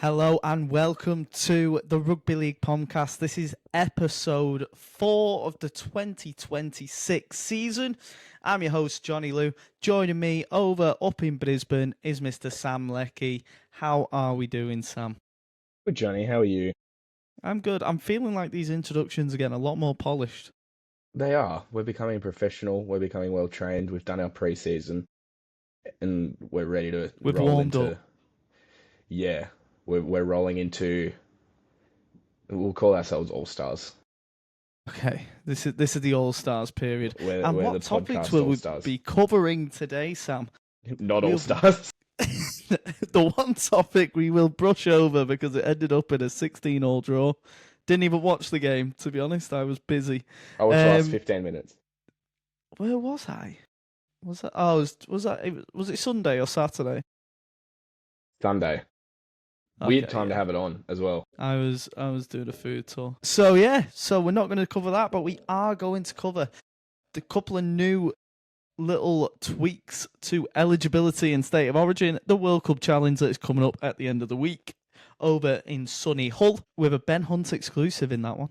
Hello and welcome to the Rugby League Pom-Cast. This is episode 4 of the 2026 season. I'm your host, Johnny Lou. Joining me up in Brisbane is Mr. Sam Leckie. How are we doing, Sam? Good, Johnny. How are you? I'm good. I'm feeling like these introductions are getting a lot more polished. They are. We're becoming professional. We're becoming well trained. We've done our pre-season, and we're ready to We've roll warmed into. up. Yeah, we're rolling into. We'll call ourselves All Stars. Okay, this is the All-Stars period. We're And we're what the topics podcast will All we Stars. be covering today, Sam? Not All Stars. The one topic we will brush over because it ended up in a 16-all draw. Didn't even watch the game, to be honest. I was busy. I watched the last 15 minutes. Where was I? Was it Sunday or Saturday? Sunday. Weird time to have it on as well. I was doing a food tour. So we're not going to cover that, but we are going to cover the couple of new little tweaks to eligibility and state of origin, the World Cup Challenge that is coming up at the end of the week over in sunny Hull, with a Ben Hunt exclusive in that one.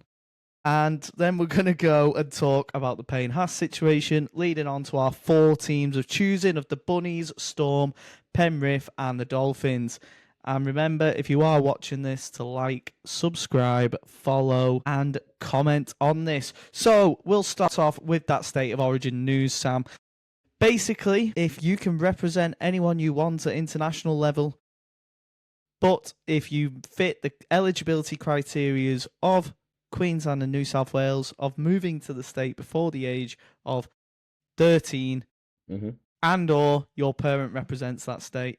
And then we're going to go and talk about the Payne Haas situation, leading on to our 4 teams of choosing of the Bunnies, Storm, Penrith and the Dolphins. And remember, if you are watching this, to like, subscribe, follow and comment on this. So we'll start off with that state of origin news, Sam. Basically, if you can represent anyone you want at international level, but if you fit the eligibility criteria of Queensland and New South Wales of moving to the state before the age of 13, and or your parent represents that state,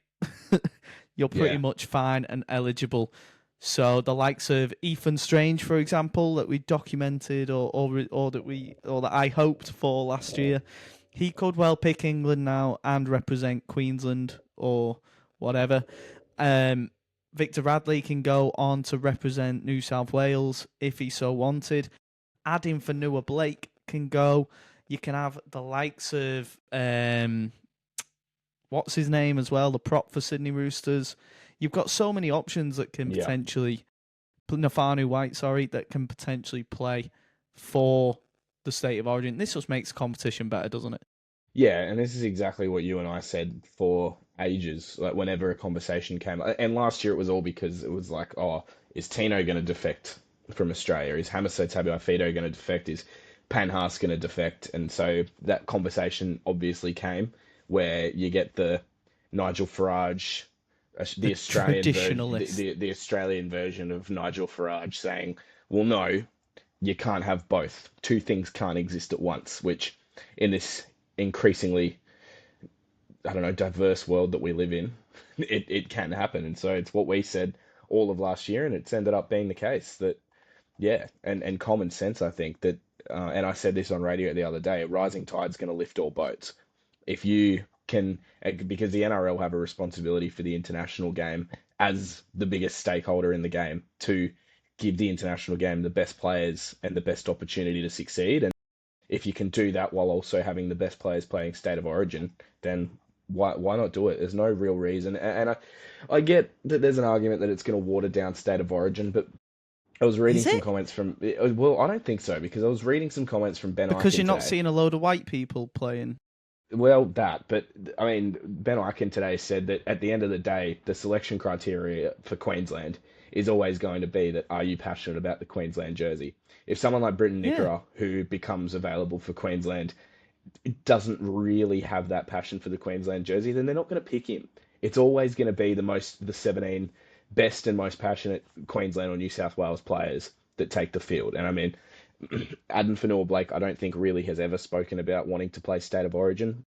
you're pretty much fine and eligible. So the likes of Ethan Strange, for example, that we documented or that I hoped for last year, he could well pick England now and represent Queensland or whatever. Victor Radley can go on to represent New South Wales if he so wanted. Adding for Noah Blake can go. You can have the likes of what's his name as well, the prop for Sydney Roosters. You've got so many options that can potentially Nafanu White, that can potentially play for the state of origin. This just makes competition better, doesn't it? Yeah, and this is exactly what you and I said for ages, like whenever a conversation came. And last year it was all because it was like, oh, is Tino going to defect from Australia? Is Hamiso Tabuai-Fidow going to defect? Is Payne Haas going to defect? And so that conversation obviously came where you get the Nigel Farage, the Australian version of Nigel Farage saying, well, no, you can't have both. Two things can't exist at once, which in this increasingly, diverse world that we live in, it can happen. And so it's what we said all of last year, and it's ended up being the case that, and common sense, I think, that, and I said this on radio the other day, a rising tide's going to lift all boats. If you can, because the NRL have a responsibility for the international game as the biggest stakeholder in the game, to give the international game the best players and the best opportunity to succeed. And if you can do that while also having the best players playing state of origin, then why not do it? There's no real reason. And I get that there's an argument that it's going to water down state of origin, but I was reading some comments from... Well, I don't think so, because I was reading some comments from Ben Ikin because you're not today. seeing a load of white people playing. Well, but I mean, Ben Ikin today said that at the end of the day, the selection criteria for Queensland is always going to be that, are you passionate about the Queensland jersey? If someone like Britton Nickera, who becomes available for Queensland, doesn't really have that passion for the Queensland jersey, then they're not going to pick him. It's always going to be the 17 best and most passionate Queensland or New South Wales players that take the field. And I mean, Adam Fanua-Blake, I don't think really has ever spoken about wanting to play State of Origin.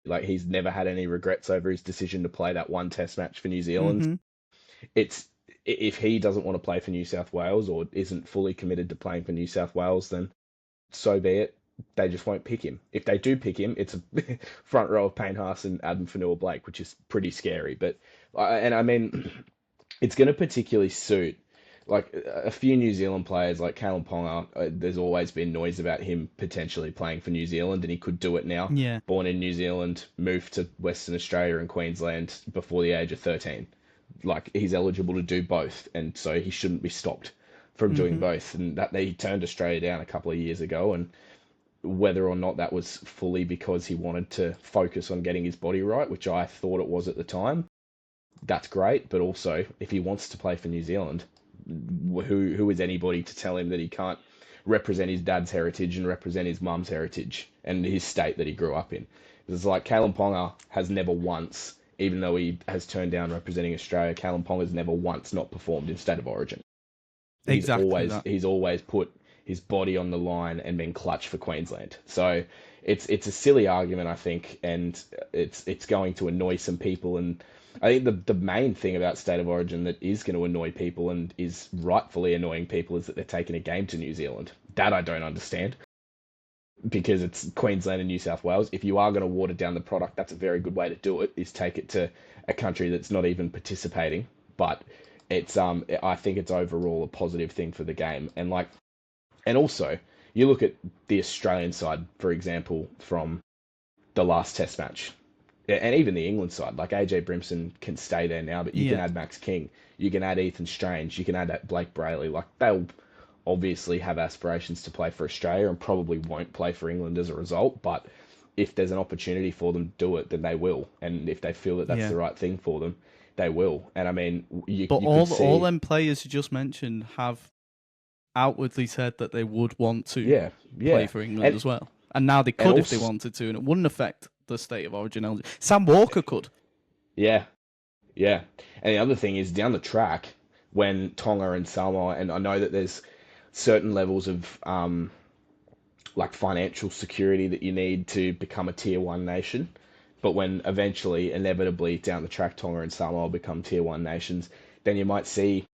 Like, he's never had any regrets over his decision to play that one test match for New Zealand. If he doesn't want to play for New South Wales or isn't fully committed to playing for New South Wales, then so be it. They just won't pick him. If they do pick him, it's a front row of Payne Haas and Adam Fanua-Blake, which is pretty scary. But, and I mean, it's going to particularly suit like a few New Zealand players like Callum Ponga. There's always been noise about him potentially playing for New Zealand, and he could do it now. Yeah. Born in New Zealand, moved to Western Australia and Queensland before the age of 13. like he's eligible to do both, and so he shouldn't be stopped from doing both. And that he turned Australia down a couple of years ago, and whether or not that was fully because he wanted to focus on getting his body right, which I thought it was at the time, that's great. But also, if he wants to play for New Zealand, who is anybody to tell him that he can't represent his dad's heritage and represent his mum's heritage and his state that he grew up in? It's like Kalen Ponga has never once, even though he has turned down representing Australia, Kalen Ponga's never once not performed in State of Origin. He's always put his body on the line and been clutch for Queensland. So it's a silly argument, I think, and it's going to annoy some people. And I think the main thing about State of Origin that is going to annoy people and is rightfully annoying people is that they're taking a game to New Zealand. That I don't understand, because it's Queensland and New South Wales. If you are going to water down the product, that's a very good way to do it, is take it to a country that's not even participating. But it's I think it's overall a positive thing for the game. And also, you look at the Australian side, for example, from the last Test match, and even the England side. Like AJ Brimson can stay there now, but you can add Max King, you can add Ethan Strange, you can add Blake Brayley. Like, they'll obviously have aspirations to play for Australia and probably won't play for England as a result. But if there's an opportunity for them to do it, then they will. And if they feel that that's the right thing for them, they will. And I mean, all them players you just mentioned have outwardly said that they would want to play for England as well. And now they could if they wanted to, and it wouldn't affect the State of Origin. Sam Walker could. Yeah. And the other thing is, down the track, when Tonga and Samoa, and I know that there's certain levels of like financial security that you need to become a tier 1 nation, but when eventually, inevitably, down the track, Tonga and Samoa become tier 1 nations, then you might see,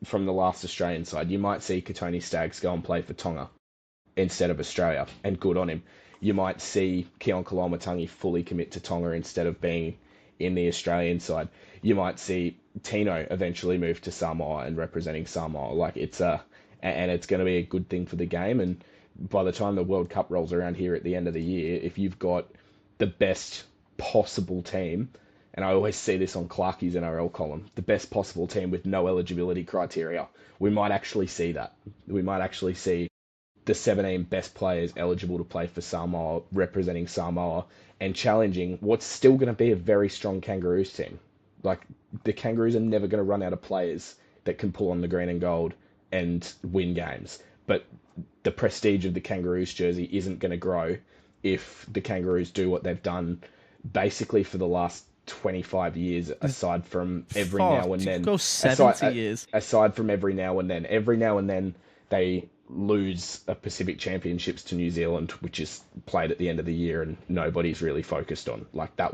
from the last Australian side, you might see Katoni Staggs go and play for Tonga instead of Australia, and good on him. You might see Keon Kalamatangi fully commit to Tonga instead of being in the Australian side. You might see Tino eventually move to Samoa and representing Samoa. Like, and it's going to be a good thing for the game. And by the time the World Cup rolls around here at the end of the year, if you've got the best possible team, and I always see this on Clarkie's NRL column, the best possible team with no eligibility criteria, we might actually see that. We might actually see the 17 best players eligible to play for Samoa, representing Samoa, and challenging what's still going to be a very strong Kangaroos team. Like, the Kangaroos are never going to run out of players that can pull on the green and gold and win games. But the prestige of the Kangaroos jersey isn't going to grow if the Kangaroos do what they've done basically for the last 25 years, aside from every now and then. Go 70 years. Aside from every now and then. Every now and then they lose a Pacific Championships to New Zealand, which is played at the end of the year and nobody's really focused on. Like, that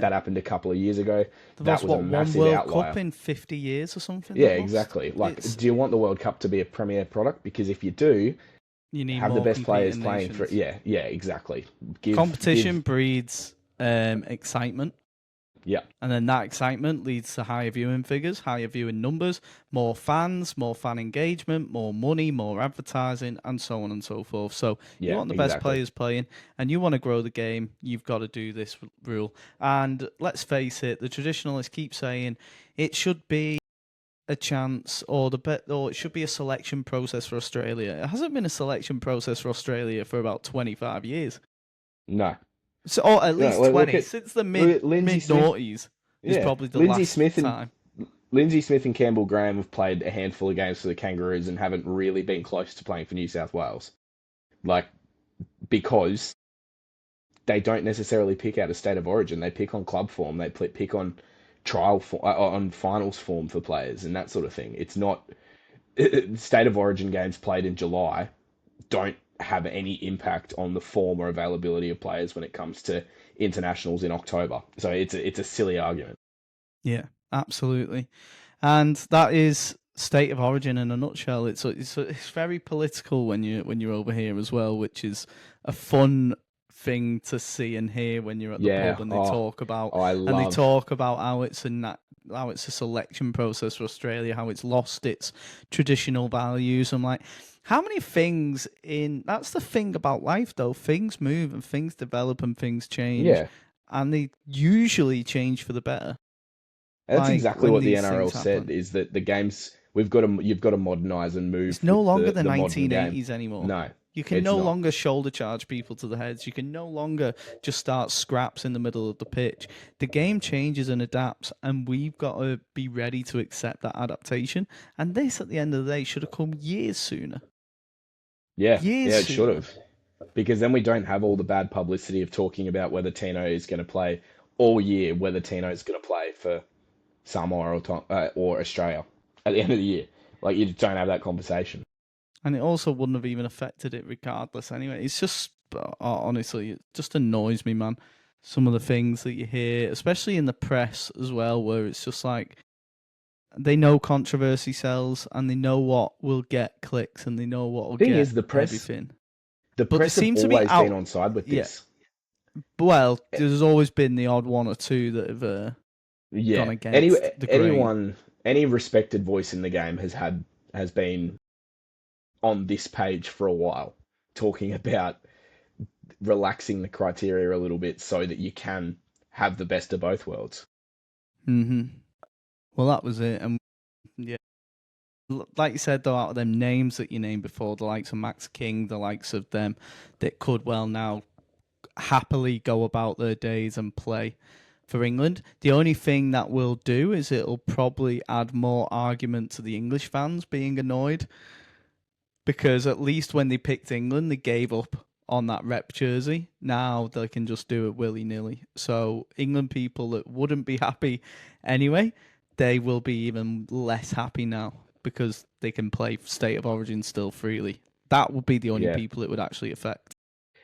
happened a couple of years ago. That was a massive World outlier. Cup in 50 years or something? Yeah, exactly. Like, do you want the World Cup to be a premier product? Because if you do, you need have more the best players playing nations. for. Yeah, exactly. Competition breeds excitement. Yeah. And then that excitement leads to higher viewing figures, higher viewing numbers, more fans, more fan engagement, more money, more advertising, and so on and so forth. So you want the best players playing, and you want to grow the game, you've got to do this rule. And let's face it, the traditionalists keep saying it should be a chance, or it should be a selection process for Australia. It hasn't been a selection process for Australia for about 25 years. No. So, or at least 20 since the mid noughties is probably the last time. Lindsay Smith and Campbell Graham have played a handful of games for the Kangaroos and haven't really been close to playing for New South Wales, like, because they don't necessarily pick out a State of Origin. They pick on club form. They pick on trial on finals form for players and that sort of thing. It's not State of Origin games played in July don't have any impact on the form or availability of players when it comes to internationals in October. So it's a silly argument. Yeah, absolutely. And that is State of Origin in a nutshell. It's very political when you're over here as well, which is a fun thing to see and hear when you're at the pub and they talk about how it's a selection process for Australia, how it's lost its traditional values. I'm like, how many things that's the thing about life though. Things move and things develop and things change. Yeah. And they usually change for the better. And that's Like exactly when what the these NRL things said, happen. is that the games you've got to modernize and move It's no with longer the the modern game. 1980s anymore. No, You can it's no not. longer shoulder charge people to the heads. You can no longer just start scraps in the middle of the pitch. The game changes and adapts, and we've got to be ready to accept that adaptation. And this, at the end of the day, should have come years sooner. Yeah, Years yeah, it should sooner. have. Because then we don't have all the bad publicity of talking about whether Tino is going to play all year, whether Tino is going to play for Samoa or Australia at the end of the year. Like, you just don't have that conversation. And it also wouldn't have even affected it regardless anyway. It's just, honestly, it just annoys me, man. Some of the things that you hear, especially in the press as well, where it's just like, they know controversy sells and they know what will get clicks and they know what will Thing get is, everything. the But they press have seem to be always been out. on side with Yeah. this. Well, there's always been the odd one or two that have gone Yeah, against the grain. any respected voice in the game has been on this page for a while, talking about relaxing the criteria a little bit so that you can have the best of both worlds. Well, that was it. And yeah, like you said, though, out of them names that you named before, the likes of Max King, the likes of them that could well now happily go about their days and play for England. The only thing that will do is it'll probably add more argument to the English fans being annoyed, because at least when they picked England, they gave up on that rep jersey. Now they can just do it willy-nilly. So England people that wouldn't be happy anyway, they will be even less happy now because they can play State of Origin still freely. That would be the only Yeah. people it would actually affect.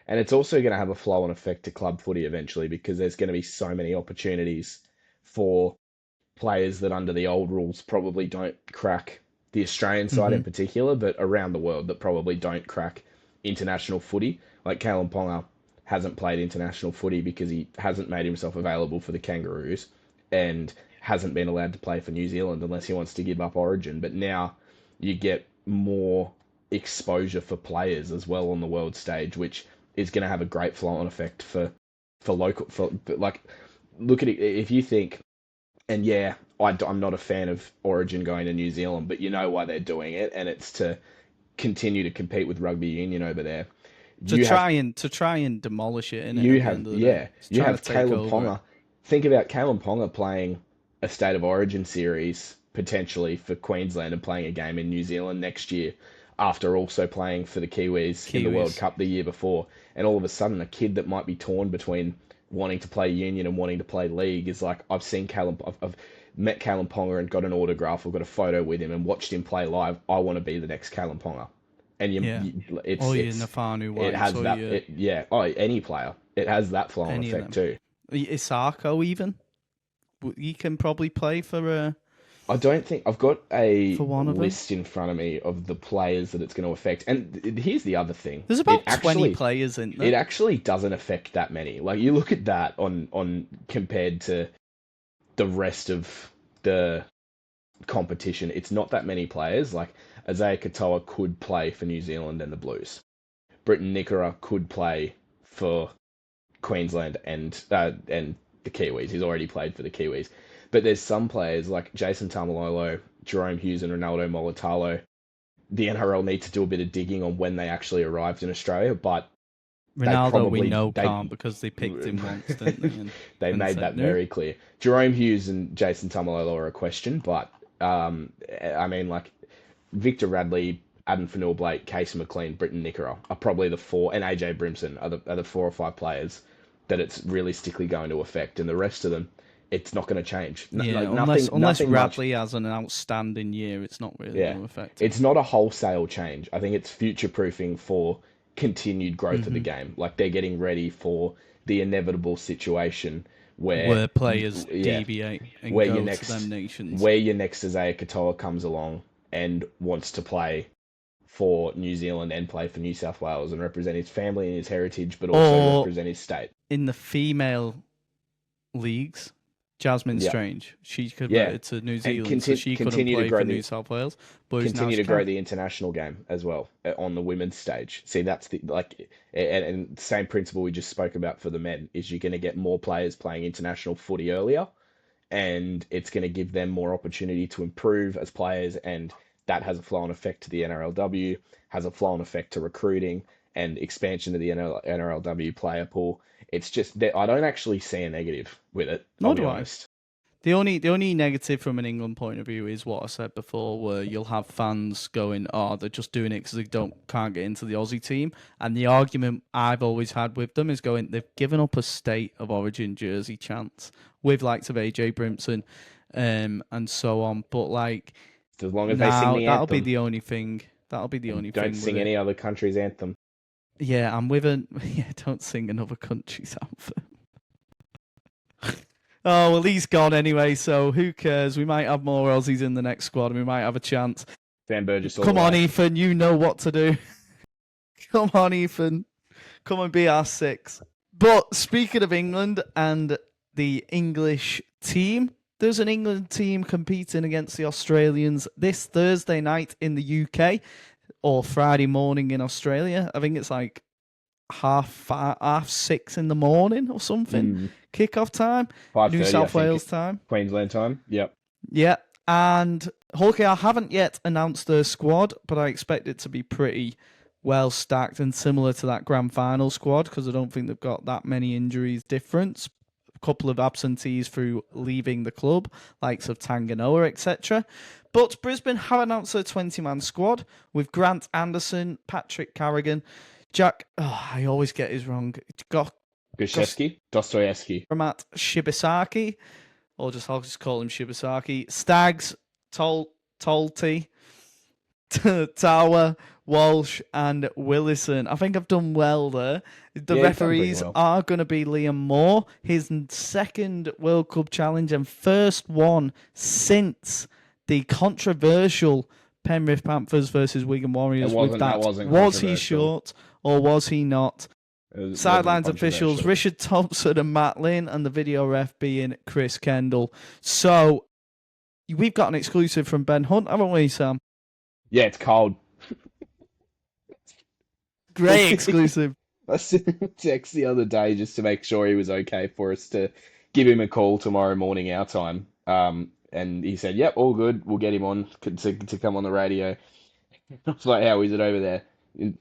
And it's also going to have a flow-on effect to club footy eventually, because there's going to be so many opportunities for players that under the old rules probably don't crack the Australian side in particular, but around the world that probably don't crack international footy. Like Kalen Ponga hasn't played international footy because he hasn't made himself available for the Kangaroos and hasn't been allowed to play for New Zealand unless he wants to give up Origin. But now you get more exposure for players as well on the world stage, which is going to have a great flow-on effect for local. But like, look at it if you think, and yeah, I'm not a fan of Origin going to New Zealand, but you know why they're doing it, and it's to continue to compete with rugby union over there. To try and demolish it. You have Kalen Ponga. Think about Kalen Ponga playing a State of Origin series potentially for Queensland and playing a game in New Zealand next year, after also playing for the Kiwis in the World Cup the year before. And all of a sudden, a kid that might be torn between wanting to play union and wanting to play league is like, I've met Kalen Ponga and got an autograph, I've got a photo with him and watched him play live. I want to be the next Kalen Ponga. And Nafanu White. It has that. Any player. It has that flow-on effect too. Isako even. He can probably play for. I don't think I've got a one list in front of me of the players that it's going to affect. And here's the other thing: there's about 20 players in there. It actually doesn't affect that many. Like, you look at that on compared to the rest of the competition, it's not that many players. Like, Isaiah Katoa could play for New Zealand and the Blues. Britton Nikora could play for Queensland and the Kiwis. He's already played for the Kiwis. But there's some players like Jason Tamalolo, Jerome Hughes, and Ronaldo Molitalo. The NRL need to do a bit of digging on when they actually arrived in Australia, but Ronaldo we know can't, because they picked him once, didn't they? They made that very clear. Jerome Hughes and Jason Tamalolo are a question, but I mean, like, Victor Radley, Adam Fanua-Blake, Casey McLean, Britton Nikora are probably the four, and AJ Brimson are the 4 or 5 players that it's realistically going to affect, and the rest of them, it's not going to change. Unless Radley has an outstanding year, it's not really going to affect it. It's not a wholesale change. I think it's future-proofing for continued growth of the game. Like, they're getting ready for the inevitable situation where players deviate and where go your next, to them nations. Where your next Isaiah Katoa comes along and wants to play for New Zealand and play for New South Wales and represent his family and his heritage, but also represent his state. In the female leagues, Jasmine Strange, she converted to New Zealand, so she couldn't play for New South Wales. But continue to grow the international game as well on the women's stage. See, that's and same principle we just spoke about for the men, is you're going to get more players playing international footy earlier, and it's going to give them more opportunity to improve as players, and that has a flow-on effect to the NRLW, has a flow-on effect to recruiting and expansion of the NRLW player pool. It's just that I don't actually see a negative with it. I'll be honest. The only negative from an England point of view is what I said before, where you'll have fans going, "Oh, they're just doing it because they can't get into the Aussie team." And the argument I've always had with them is going, they've given up a state of origin jersey chance with likes of AJ Brimson, and so on. But like, as long as they sing the that'll anthem, be the only thing. That'll be the only thing. Don't sing any other country's anthem. Yeah, I'm with don't sing another country's anthem. Oh, well, he's gone anyway, so who cares? We might have more Aussies in the next squad, and we might have a chance. Sam Burgess. Come on, Ethan, you know what to do. Come on, Ethan. Come and be our six. But speaking of England and the English team, there's an England team competing against the Australians this Thursday night in the UK, or Friday morning in Australia. I think it's like half 6 in the morning or something. Kickoff time, New South Wales time, Queensland time. Yep. Yeah, and Hull KR haven't yet announced their squad, but I expect it to be pretty well stacked and similar to that grand final squad, because I don't think they've got that many injuries difference. A couple of absentees through leaving the club, likes of Tanganoa, etc. But Brisbane have announced their 20-man squad with Grant Anderson, Patrick Carrigan, Jack, I always get his wrong, Dostoevsky. Matt Shibasaki, I'll just call him Shibasaki. Staggs, Tolty, Tower, Walsh, and Willison. I think I've done well there. The referees are going to be Liam Moore, his second World Cup challenge and first one since the controversial Penrith Panthers versus Wigan Warriors. Was he short or was he not? Sidelines officials, Richard Thompson and Matt Lynn, and the video ref being Chris Kendall. So, we've got an exclusive from Ben Hunt, haven't we, Sam? Yeah, it's cold. Great exclusive. I sent him a text the other day just to make sure he was okay for us to give him a call tomorrow morning our time. And he said, yep, all good. We'll get him on to come on the radio. I was like, how is it over there?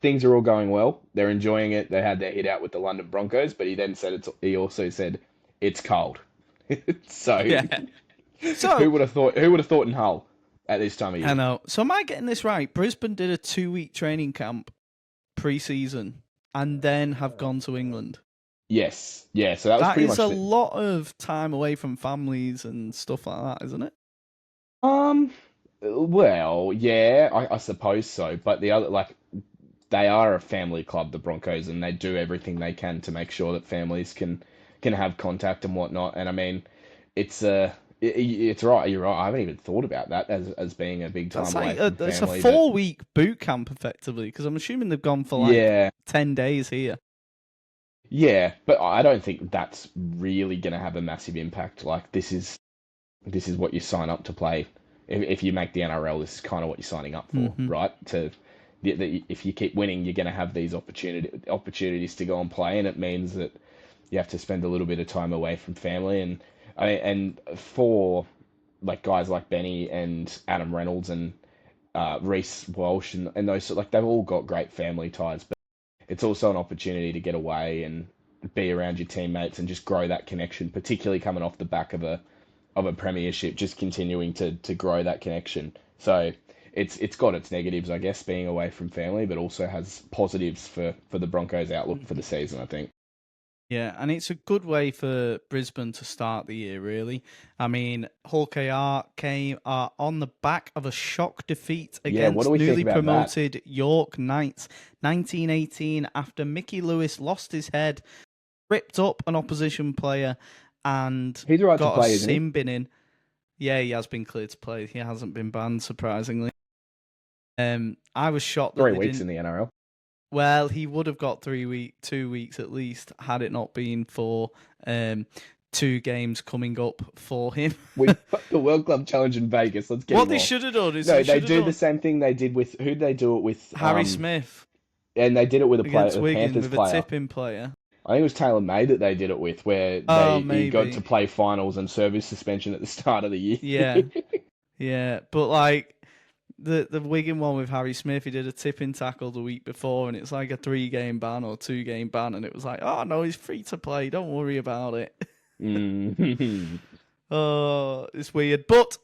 Things are all going well. They're enjoying it. They had their hit out with the London Broncos, but he then said he also said it's cold. So, yeah. So who would have thought in Hull at this time of year? I know. So am I getting this right? Brisbane did a 2-week training camp pre-season and then have gone to England. Yes. Yeah. So that was pretty much a lot of time away from families and stuff like that, isn't it? Well, yeah, I suppose so. But the other, like, they are a family club, the Broncos, and they do everything they can to make sure that families can have contact and whatnot. And I mean, it's right. You're right. I haven't even thought about that as being a big time away from family. It's a 4-week boot camp effectively, because I'm assuming they've gone for 10 days here. Yeah, but I don't think that's really going to have a massive impact. Like, this is what you sign up to play. If you make the NRL, this is kind of what you're signing up for, right? If you keep winning, you're going to have these opportunities to go and play, and it means that you have to spend a little bit of time away from family. And for like guys like Benny and Adam Reynolds and Reece Walsh and those, like, they've all got great family ties, but it's also an opportunity to get away and be around your teammates and just grow that connection, particularly coming off the back of a premiership, just continuing to grow that connection. So it's got its negatives, I guess, being away from family, but also has positives for the Broncos' outlook for the season, I think. Yeah, and it's a good way for Brisbane to start the year, really. I mean, Hull KR came on the back of a shock defeat against newly promoted York Knights, 1918, after Mickey Lewis lost his head, ripped up an opposition player, and he's right got to play, a sin bin in. Yeah, he has been cleared to play. He hasn't been banned, surprisingly. I was shocked that 3 weeks in the NRL. Well, he would have got 2 weeks at least, had it not been for 2 games coming up for him. We've got the World Club Challenge in Vegas. Let's get what they should have done is they do the same thing they did with who'd they do it with? Harry Smith. And they did it with a player, against Wigan, Panthers with player. A tipping player. I think it was Taylor May that they did it with, where Oh, he got to maybe. play finals and service suspension at the start of the year. Yeah, yeah. But like the Wigan one with Harry Smith, he did a tipping tackle the week before, and it's like a 3-game ban or 2-game ban, and it was like, oh no, he's free to play. Don't worry about it. Mm. Oh, it's weird. But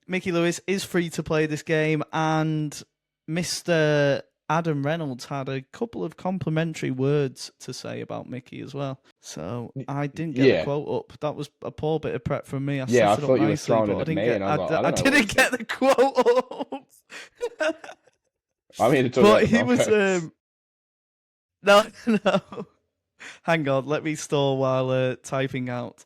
Mickey Lewis is free to play this game, and Mr. Adam Reynolds had a couple of complimentary words to say about Mickey as well. So I didn't get the Yeah, quote up. That was a poor bit of prep from me. I yeah. I set it up thought you were nicely, throwing but it I at didn't me, get. and I was like, I I don't know what he didn't get said. the quote up. I'm here to talk But about the he was Broncos. no, no. Hang on, let me stall while typing out.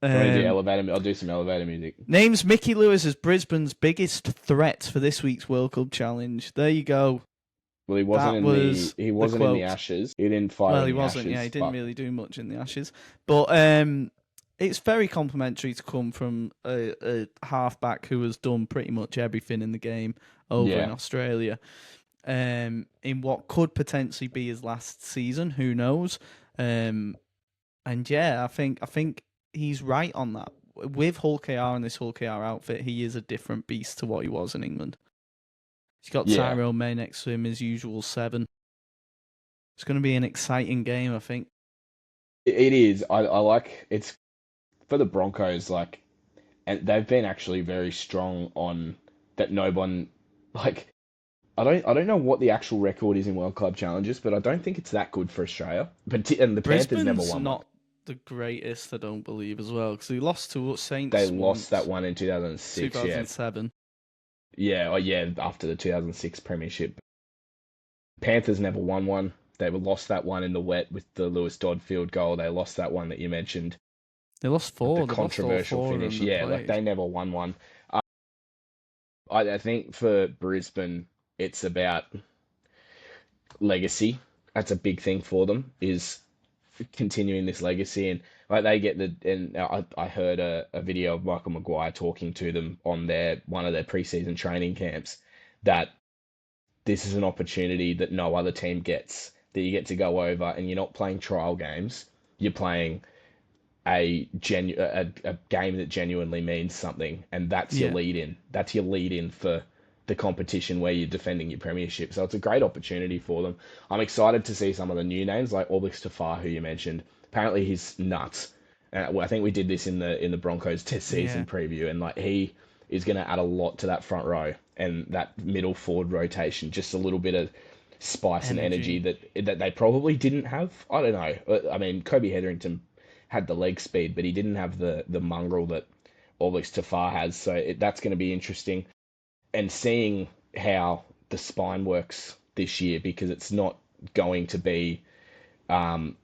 Do you want to do Um, elevator? I'll do some elevator music. Names Mickey Lewis as Brisbane's biggest threat for this week's World Cup challenge. There you go. Well, he wasn't That in was he the wasn't in the quote. Ashes. He didn't fight Well, in he the wasn't. Ashes. Yeah, he didn't But really do much in the Ashes. But it's very complimentary to come from a halfback who has done pretty much everything in the game over in yeah, Australia. In what could potentially be his last season, who knows? And yeah, I think he's right on that. With Hull KR and this Hull KR outfit, he is a different beast to what he was in England. He's got yeah. Tyrone May next to him, his usual 7. It's going to be an exciting game, I think. It is. I like it's for the Broncos. Like, and they've been actually very strong on that. No one like. I don't know what the actual record is in World Club challenges, but I don't think it's that good for Australia. But and the Panthers never Brisbane's won one. not the greatest, I don't believe, as well, because he lost to They Saints lost that once, one in 2006. Yeah, 2007. yeah, oh yeah. After the 2006 Premiership, Panthers never won one. They lost that one in the wet with the Lewis Dodd field goal. They lost that one that you mentioned, They lost the 4. They lost all controversial 4 of finish. them that Yeah, like played. they never won one. I think for Brisbane, it's about legacy. That's a big thing for them, is continuing this legacy. And like they get and I heard a video of Michael Maguire talking to them on one of their preseason training camps, that this is an opportunity that no other team gets, that you get to go over and you're not playing trial games, you're playing a game that genuinely means something, and that's your Yeah. lead in. That's your lead in for the competition where you're defending your premiership. So it's a great opportunity for them. I'm excited to see some of the new names like Orbix Tafar, who you mentioned. Apparently he's nuts. I think we did this in the Broncos test Yeah. season preview, and like he is going to add a lot to that front row and that middle forward rotation. Just a little bit of spice and energy Energy. that they probably didn't have. I don't know. I mean, Kobe Hetherington had the leg speed, but he didn't have the mongrel that Orbix Tafar has. So that's going to be interesting. And seeing how the spine works this year, because it's not going to be um,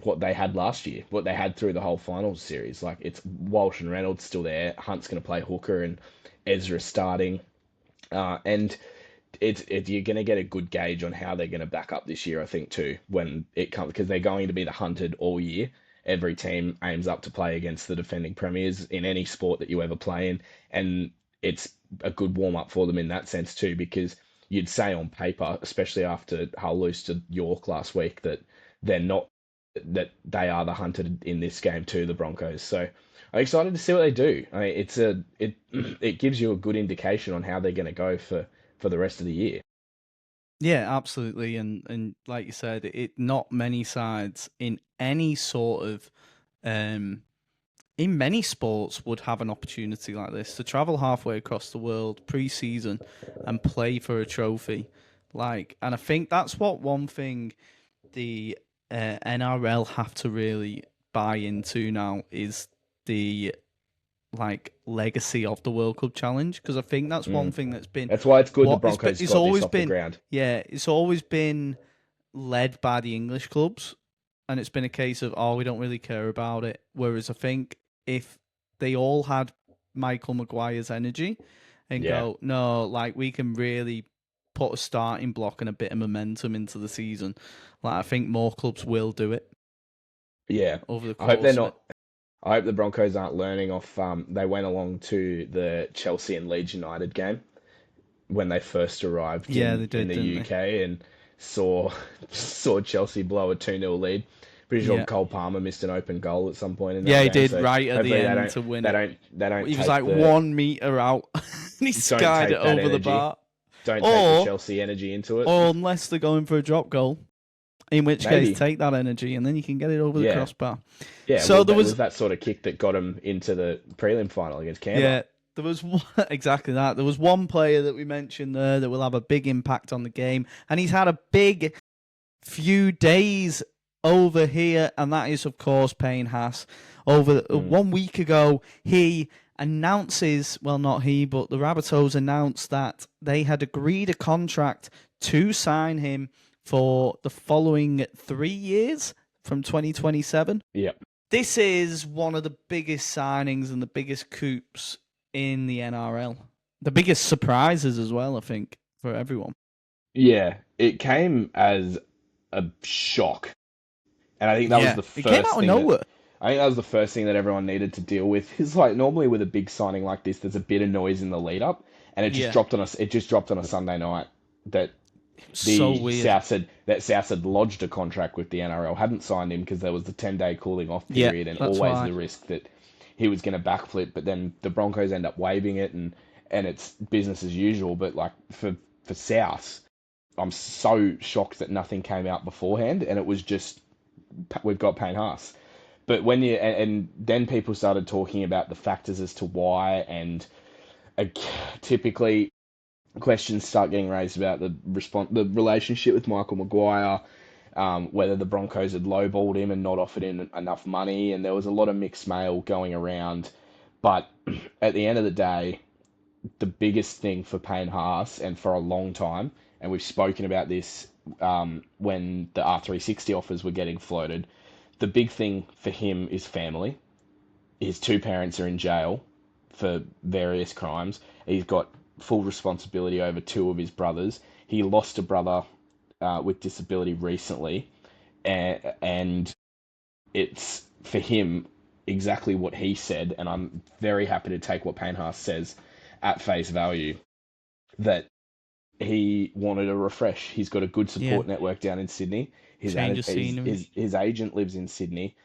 what they had last year, what they had through the whole finals series. Like, it's Walsh and Reynolds still there. Hunt's going to play hooker and Ezra starting. And you're going to get a good gauge on how they're going to back up this year, I think, too, when it comes, because they're going to be the hunted all year. Every team aims up to play against the defending premiers in any sport that you ever play in, and it's a good warm up for them in that sense too, because you'd say on paper, especially after Hull lose to York last week, that they're not, that they are the hunted in this game too, the Broncos. So I'm excited to see what they do. I mean, it gives you a good indication on how they're going to go for the rest of the year. Yeah, absolutely. And like you said, not many sides in any sort of in many sports would have an opportunity like this to travel halfway across the world pre-season and play for a trophy. And I think that's what one thing the NRL have to really buy into now is the legacy of the World Cup challenge, because I think that's one Mm. thing that's been That's why it's good the it's Broncos got this always off the been, ground. yeah, it's always been led by the English clubs, and it's been a case of, oh, we don't really care about it. Whereas I think if they all had Michael Maguire's energy and Yeah, go, no, we can really put a starting block and a bit of momentum into the season, I think more clubs will do it yeah. over the I hope they're course of it. not. I hope the Broncos aren't learning off. They went along to the Chelsea and Leeds United game when they first arrived Yeah, they in did, the didn't they? UK and saw Chelsea blow a 2-0 lead. Pretty sure Yeah. Cole Palmer missed an open goal at some point in that Yeah, he game. did So right at the hopefully end to win it. They don't He was take like the 1 meter out, and he don't skied it take that over the energy. bar. Don't take the Or, Chelsea energy into it. or unless they're going for a drop goal, in which Maybe. case take that energy and then you can get it over the Yeah. crossbar. Yeah, So well, there that was was that sort of kick that got him into the prelim final against Canberra. Yeah, there was exactly that. There was one player that we mentioned there that will have a big impact on the game, and he's had a big few days over here, and that is, of course, Payne Haas. Over 1 week ago, he announces, well, not he, but the Rabbitohs announced that they had agreed a contract to sign him for the following 3 years from 2027. Yep. This is one of the biggest signings and the biggest coups in the NRL. The biggest surprises as well, I think, for everyone. Yeah, it came as a shock. And I think that was the first it came out of nowhere. I think that was the first thing that everyone needed to deal with. Is like normally with a big signing like this, there's a bit of noise in the lead up, and it just dropped on us. It just dropped on a Sunday night that so weird. South had lodged a contract with the NRL, hadn't signed him because there was the 10-day cooling off period, and always the risk that he was going to backflip. But then the Broncos end up waiving it, and it's business as usual. But like for South, I'm so shocked that nothing came out beforehand, and it was just we've got Payne Haas. But when you and then people started talking about the factors as to why, and typically questions start getting raised about the relationship with Michael Maguire, whether the Broncos had lowballed him and not offered him enough money, and there was a lot of mixed mail going around. But at the end of the day, the biggest thing for Payne Haas, and for a long time, and we've spoken about this when the R360 offers were getting floated, the big thing for him is family. His two parents are in jail for various crimes. He's got full responsibility over two of his brothers. He lost a brother with disability recently, and it's for him exactly what he said, and I'm very happy to take what Payne Haas says at face value, that he wanted a refresh. He's got a good support network down in Sydney. His agent lives in Sydney,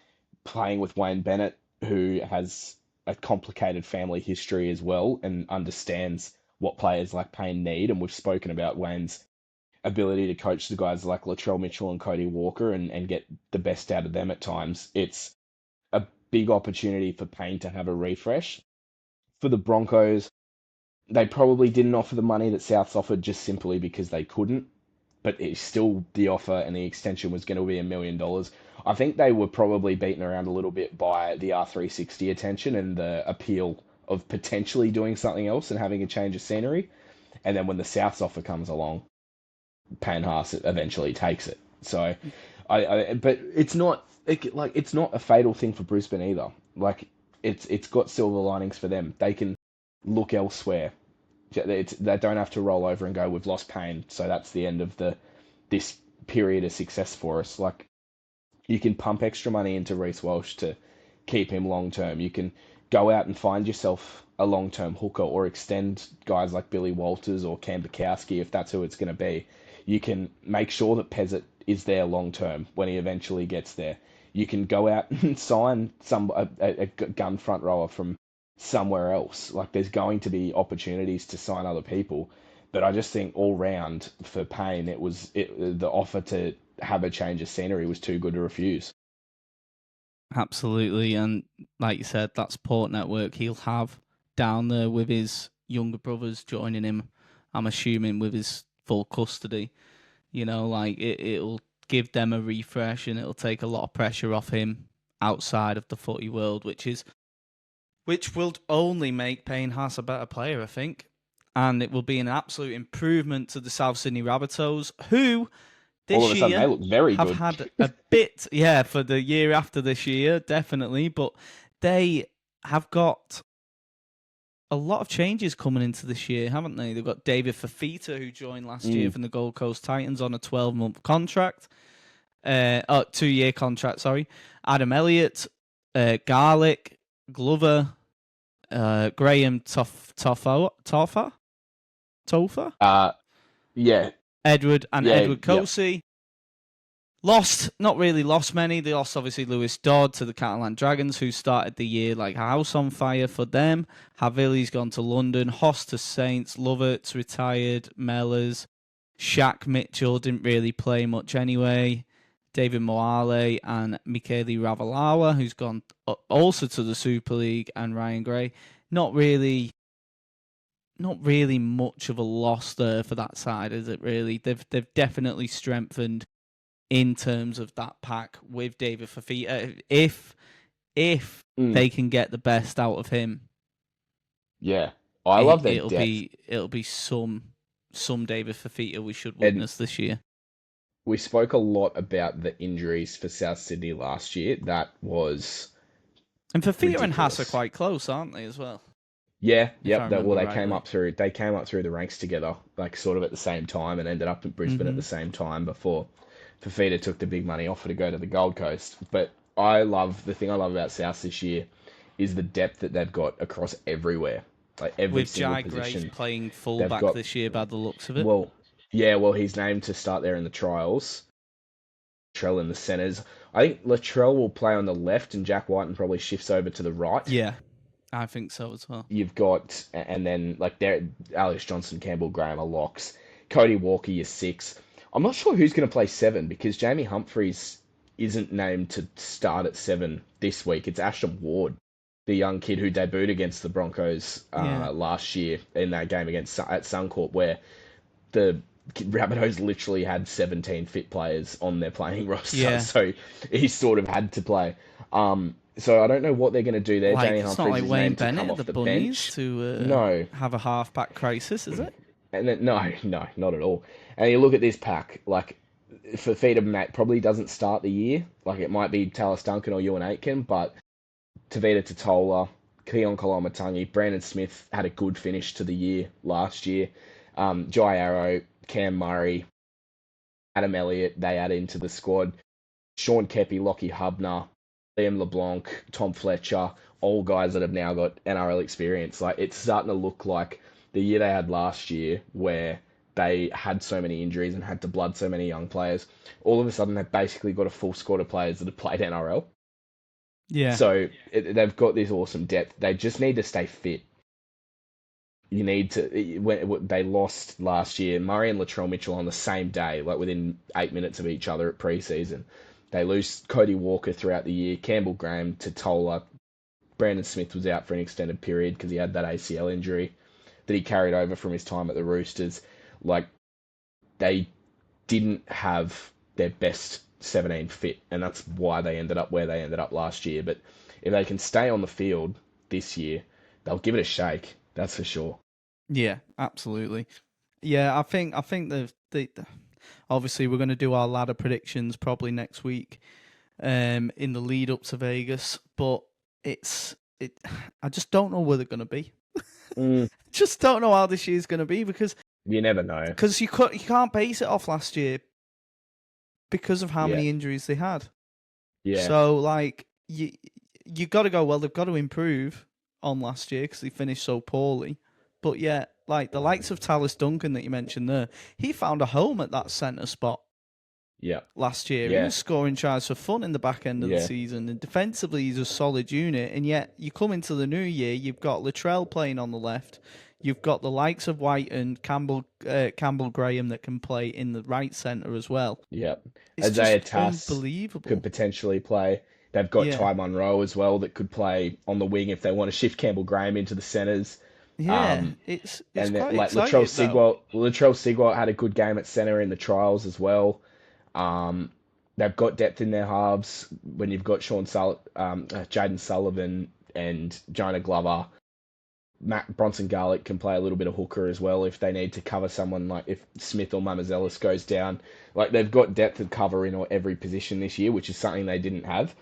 playing with Wayne Bennett, who has a complicated family history as well and understands what players like Payne need. And we've spoken about Wayne's ability to coach the guys like Latrell Mitchell and Cody Walker and get the best out of them at times. It's a big opportunity for Payne to have a refresh. For the Broncos, they probably didn't offer the money that Souths offered just simply because they couldn't, but it's still the offer, and the extension was going to be $1 million. I think they were probably beaten around a little bit by the R360 attention and the appeal of potentially doing something else and having a change of scenery. And then when the Souths offer comes along, Payne Haas eventually takes it. So, but it's not a fatal thing for Brisbane either. Like it's got silver linings for them. They can look elsewhere. They don't have to roll over and go, we've lost Payne, so that's the end of this period of success for us. Like, you can pump extra money into Reece Walsh to keep him long term. You can go out and find yourself a long term hooker, or extend guys like Billy Walters or Cam Bukowski if that's who it's going to be. You can make sure that Pezzett is there long term when he eventually gets there. You can go out and sign a gun front rower from somewhere else. Like, there's going to be opportunities to sign other people, but I just think all round for Payne, the offer to have a change of scenery was too good to refuse. Absolutely, and like you said, that support network he'll have down there with his younger brothers joining him, I'm assuming with his full custody. You know, like it'll give them a refresh, and it'll take a lot of pressure off him outside of the footy world, which will only make Payne Haas a better player, I think. And it will be an absolute improvement to the South Sydney Rabbitohs, who this year they look very have good. had a bit, for the year after this year, definitely. But they have got a lot of changes coming into this year, haven't they? They've got David Fafita, who joined last year from the Gold Coast Titans on a 12-month contract. 2-year contract, sorry. Adam Elliott, Garlick, Glover, Graham Topher? Yeah. Edward Cosey. Not really lost many. They lost obviously Lewis Dodd to the Catalan Dragons, who started the year like a house on fire for them. Havili's gone to London. Hoss to Saints. Lovett's retired. Mellors. Shaq Mitchell didn't really play much anyway. David Moale and Michele Ravalawa, who's gone also to the Super League, and Ryan Gray. Not really much of a loss there for that side, is it really? They've definitely strengthened in terms of that pack with David Fafita. If they can get the best out of him. Yeah. I love their it'll depth. It'll be some David Fafita we should witness this year. We spoke a lot about the injuries for South Sydney last year. That was and Fafita ridiculous. and Haas are quite close, aren't they, as well? Yeah, yep. They rightly. came up through the ranks together, like sort of at the same time, and ended up in Brisbane at the same time before Fafita took the big money offer to go to the Gold Coast. But the thing I love about South this year is the depth that they've got across everywhere. Like every single position. With Jai Gray playing fullback this year by the looks of it. Well, he's named to start there in the trials. Latrell in the centres. I think Latrell will play on the left and Jack Whiten probably shifts over to the right. Yeah, I think so as well. You've got, and then like there, Alex Johnson, Campbell Graham are locks. Cody Walker, your 6. I'm not sure who's going to play 7 because Jamie Humphries isn't named to start at 7 this week. It's Ashton Ward, the young kid who debuted against the Broncos last year in that game at Suncorp, where the Rabbitohs literally had 17 fit players on their playing roster, so he sort of had to play. So I don't know what they're going to do there. Jamie Humphries, Humphries not like is Wayne named Bennett to come at off the the Bunnies bench. to have a halfback crisis, is it? And then, no, not at all. And you look at this pack, like Fafita probably doesn't start the year. Like it might be Tallis Duncan or Ewan Aitken, but Tavita Totola, Keon Koloamatangi, Brandon Smith had a good finish to the year last year. Jai Arrow, Cam Murray, Adam Elliott, they add into the squad. Sean Kepi, Lockie Hubner, Liam LeBlanc, Tom Fletcher, all guys that have now got NRL experience. Like it's starting to look like the year they had last year where they had so many injuries and had to blood so many young players. All of a sudden, they've basically got a full squad of players that have played NRL. Yeah. So they've got this awesome depth. They just need to stay fit. You need to. When they lost last year, Murray and Latrell Mitchell on the same day, like within 8 minutes of each other at pre-season. They lose Cody Walker throughout the year. Campbell Graham, Totola. Brandon Smith was out for an extended period because he had that ACL injury that he carried over from his time at the Roosters. Like, they didn't have their best 17 fit, and that's why they ended up where they ended up last year. But if they can stay on the field this year, they'll give it a shake. That's for sure. Yeah, absolutely. Yeah, I think the obviously we're going to do our ladder predictions probably next week, in the lead up to Vegas. But I just don't know where they're going to be. Just don't know how this year's going to be because you never know. Because you can't base it off last year because of how many injuries they had. Yeah. So like you got to go. Well, they've got to improve on last year because they finished so poorly. But yeah, like the likes of Tallis Duncan that you mentioned there, he found a home at that centre spot. Yeah. Last year, he was scoring tries for fun in the back end of the season, and defensively he's a solid unit. And yet you come into the new year, you've got Latrell playing on the left. You've got the likes of White and Campbell Graham that can play in the right centre as well. Yeah. It's Isaiah just Tass unbelievable. could potentially play. They've got Ty Munro as well that could play on the wing if they want to shift Campbell Graham into the centres. Yeah, it's and quite like exciting. Latrell Sigwell had a good game at centre in the trials as well. They've got depth in their halves when you've got Jaden Sullivan and Jonah Glover. Matt Bronson Garlick can play a little bit of hooker as well if they need to cover someone, like if Smith or Mamazelis goes down. Like they've got depth of cover in every position this year, which is something they didn't have.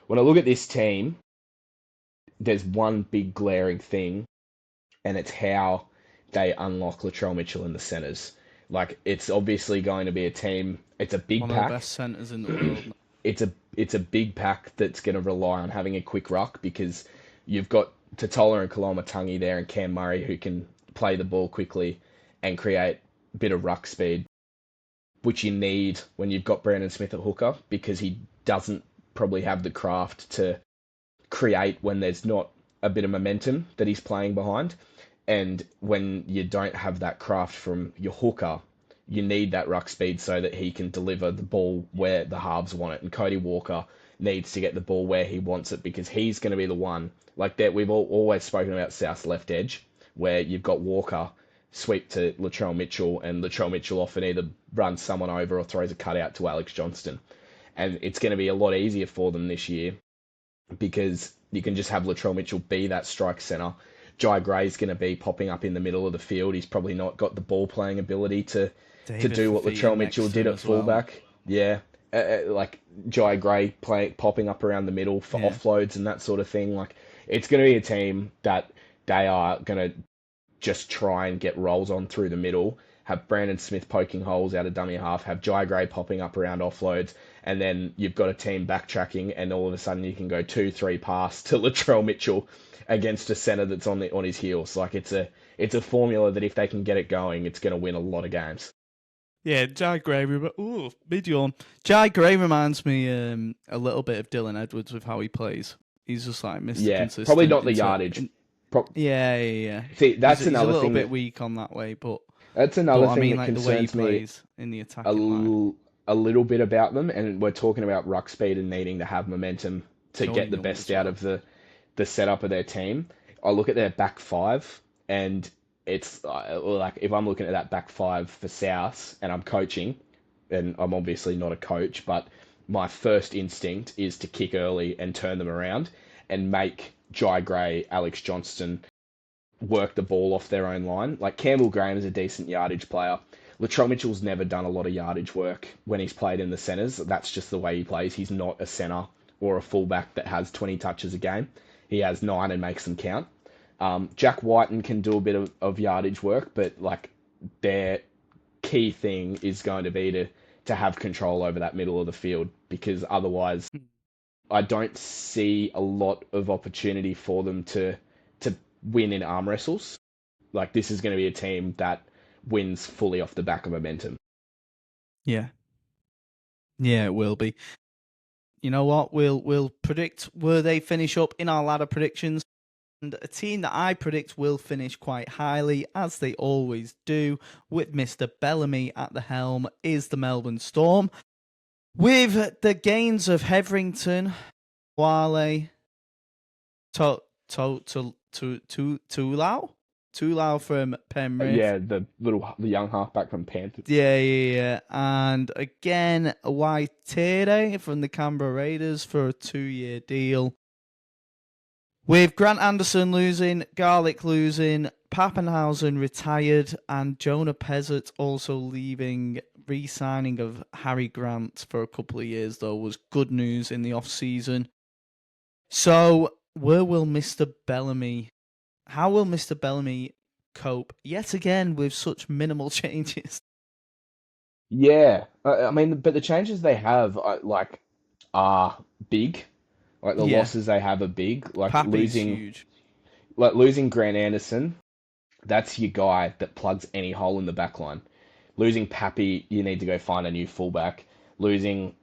When I look at this team, there's one big glaring thing, and it's how they unlock Latrell Mitchell in the centres. Like it's obviously going to be a team. It's a big pack. One of the best centres in the world. It's a big pack that's going to rely on having a quick ruck because you've got Totola and Koloamatangi there and Cam Murray who can play the ball quickly and create a bit of ruck speed. which you need when you've got Brandon Smith at hooker, because he doesn't probably have the craft to create when there's not a bit of momentum that he's playing behind. And when you don't have that craft from your hooker, you need that ruck speed so that he can deliver the ball where the halves want it. And Cody Walker needs to get the ball where he wants it, because he's going to be the one. Like that, we've always spoken about South's left edge, where you've got Walker sweep to Latrell Mitchell, and Latrell Mitchell often either runs someone over or throws a cutout to Alex Johnston. And it's going to be a lot easier for them this year, because you can just have Latrell Mitchell be that strike centre. Jai Gray's going to be popping up in the middle of the field. He's probably not got the ball playing ability to do what Latrell Mitchell did at fullback. Well. Yeah. Like Jai Gray popping up around the middle for offloads and that sort of thing. Like, it's going to be a team that they are going to just try and get rolls on through the middle, have Brandon Smith poking holes out of dummy half, have Jai Gray popping up around offloads, and then you've got a team backtracking, and all of a sudden you can go 2-3 pass to Latrell Mitchell against a centre that's on his heels. Like, it's a formula that if they can get it going, it's going to win a lot of games. Yeah, Jai Gray. Jai Gray reminds me a little bit of Dylan Edwards with how he plays. He's just like Mr. Consistent. Probably not the yardage. Yeah. See, that's he's another a little thing. Bit weak on that way, but that's another thing I mean, that like, the way he concerns me plays in the attacking line. A little bit about them, and we're talking about ruck speed and needing to have momentum to get the best out of the setup of their team. I look at their back five, and it's like, if I'm looking at that back five for South and I'm coaching, and I'm obviously not a coach, but my first instinct is to kick early and turn them around and make Jai Gray, Alex Johnston work the ball off their own line. Like, Campbell Graham is a decent yardage player. Latrell Mitchell's never done a lot of yardage work when he's played in the centres. That's just the way he plays. He's not a centre or a fullback that has 20 touches a game. He has 9 and makes them count. Jack Whiten can do a bit of yardage work, but like, their key thing is going to be to have control over that middle of the field, because otherwise I don't see a lot of opportunity for them to win in arm wrestles. Like, this is going to be a team that wins fully off the back of momentum. Yeah, it will be. You know what? We'll predict where they finish up in our ladder predictions. And a team that I predict will finish quite highly, as they always do, with Mr. Bellamy at the helm, is the Melbourne Storm. With the gains of Hetherington, Wale, Tulau from Penrith. Yeah, the young halfback from Panthers. Yeah. And again, Waitere from the Canberra Raiders for a 2-year deal. With Grant Anderson losing, Garlick losing, Pappenhausen retired, and Jonah Pezzett also leaving. Re-signing of Harry Grant for a couple of years, though, was good news in the off-season. So, how will Mr. Bellamy cope yet again with such minimal changes? Yeah, I mean, but the changes they have are big. Like, the losses they have are big. Like, Pappy's huge. Like, losing Grant Anderson, that's your guy that plugs any hole in the back line. Losing Pappy, you need to go find a new fullback. Losing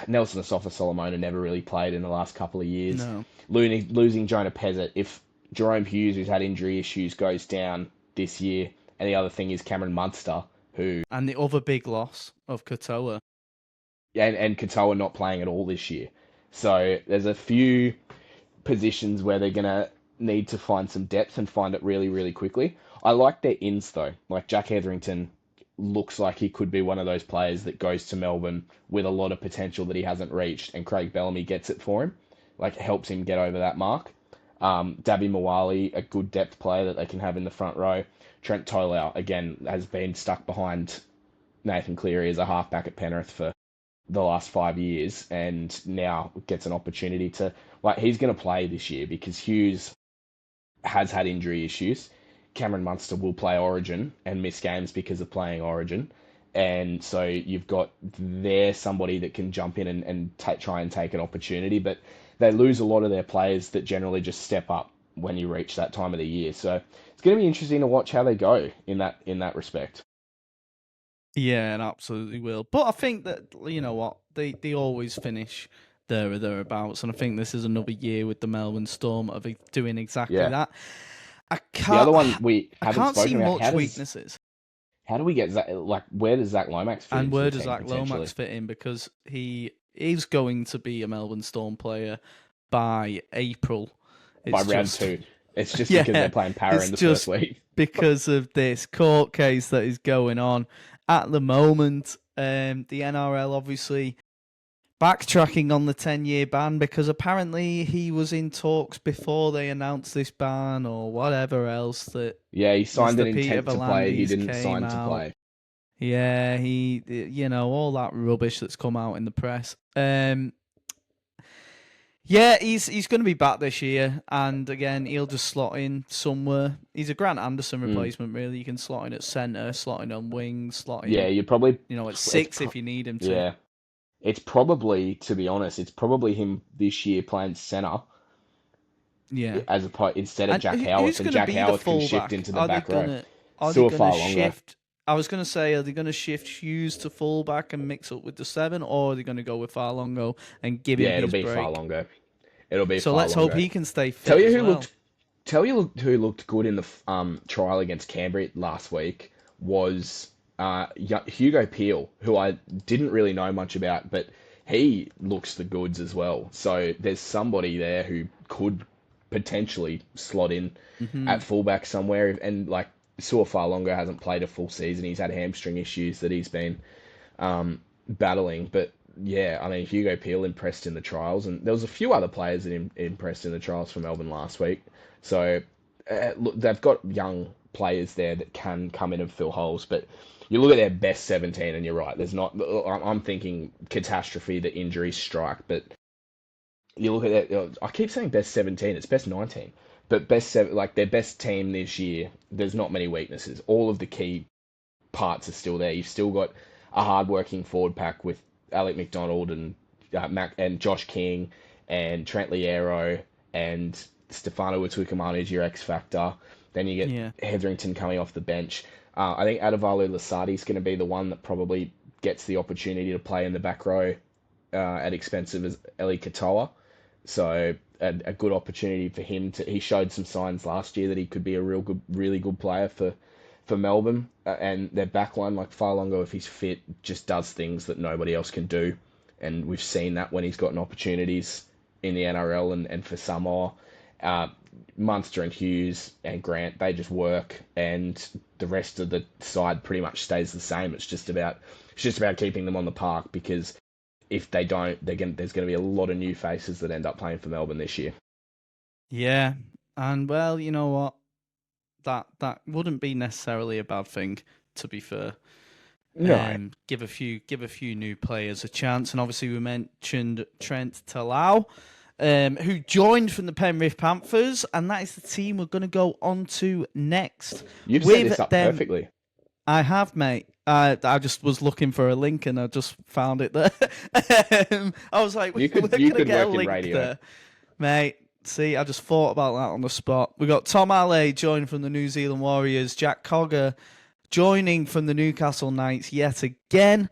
Nelson Asafa-Solomona never really played in the last couple of years. No. Losing Jonah Pezzett. If Jerome Hughes, who's had injury issues, goes down this year, and the other thing is Cameron Munster, who... And the other big loss of Katoa. And Katoa not playing at all this year. So there's a few positions where they're going to need to find some depth and find it really, really quickly. I like their ins, though. Like, Jack Hetherington looks like he could be one of those players that goes to Melbourne with a lot of potential that he hasn't reached, and Craig Bellamy gets it for him. Like, helps him get over that mark. Dabby Mawali, a good depth player that they can have in the front row. Trent Tolau, again, has been stuck behind Nathan Cleary as a halfback at Penrith for the last 5 years, and now gets an opportunity to... Like, he's going to play this year because Hughes has had injury issues. Cameron Munster will play Origin and miss games because of playing Origin. And so you've got there somebody that can jump in and try and take an opportunity, but they lose a lot of their players that generally just step up when you reach that time of the year. So it's going to be interesting to watch how they go in that respect. Yeah, it absolutely will. But I think that, you know what, they always finish there or thereabouts, and I think this is another year with the Melbourne Storm of doing exactly Yeah. that. I The can't other one we I haven't can't see spoken about, much weaknesses. how do we get Zach, like, where does Zach Lomax fit And into the where does team Zach Lomax potentially? fit in? Because he is going to be a Melbourne Storm player by April. By It's round just, two. It's just because they're yeah, playing Para it's in the first just week. because of this court case that is going on at the moment. The NRL obviously backtracking on the 10-year ban because apparently he was in talks before they announced this ban or whatever else that Yeah, he signed an Mr. Peter intent to play. He Volandis didn't came sign to out. play. Yeah, all that rubbish that's come out in the press. Yeah, he's going to be back this year, and again, he'll just slot in somewhere. He's a Grant Anderson Mm. replacement, really. You can slot in at centre, slot in on wings, slot in, Yeah, you probably. at six if you need him to. Yeah, it's probably, to be honest, it's probably him this year playing centre Yeah. instead of And Jack who's Howarth, and going to Jack be the Howarth can shift fullback? into the back row. Are they gonna Suafalonga. shift? I was going to say, are they going to shift Hughes to fullback and mix up with the 7, or are they going to go with Farlongo and give him Yeah, it'll his be break? Farlongo. It'll be So let's hope Farlongo. he can stay Tell fit you as who well. who looked good in the trial against Canberra last week was Hugo Peel, who I didn't really know much about, but he looks the goods as well. So there's somebody there who could potentially slot in Hmm. at fullback somewhere. And like Suafalonga hasn't played a full season; he's had hamstring issues that he's been battling. But yeah, I mean, Hugo Peel impressed in the trials, and there was a few other players that impressed in the trials for Melbourne last week. So look, they've got young players there that can come in and fill holes, but you look at their best 17, and you're right. There's not. I'm thinking catastrophe, the injuries strike, but you look at that. I keep saying best 17. It's best 19, but best seven, like their best team this year. There's not many weaknesses. All of the key parts are still there. You've still got a hard-working forward pack with Alec McDonald and Mac and Josh King and Trent Liero and Stefano Utuikamanu is your X factor. Then you get Yeah. Hetherington coming off the bench. I think Adavalu Lasardi is going to be the one that probably gets the opportunity to play in the back row at expense of Eli Katoa. So a good opportunity for him to. He showed some signs last year that he could be a really good player for Melbourne, and their backline, like Farlongo, if he's fit, just does things that nobody else can do, and we've seen that when he's gotten opportunities in the NRL and for Samoa. Munster and Hughes and Grant, they just work, and the rest of the side pretty much stays the same. It's just about keeping them on the park, because if they don't, there's going to be a lot of new faces that end up playing for Melbourne this year. Yeah. And well, you know what? That wouldn't be necessarily a bad thing, to be fair. No. Give a few new players a chance, and obviously we mentioned Trent Talau, who joined from the Penrith Panthers, and that is the team we're going to go on to next. You've set this up perfectly. I have, mate. I just was looking for a link and I just found it there. I was like, you could get work a in link radio, there, mate. See, I just thought about that on the spot. We got Tom Alley joining from the New Zealand Warriors, Jack Cogger joining from the Newcastle Knights yet again.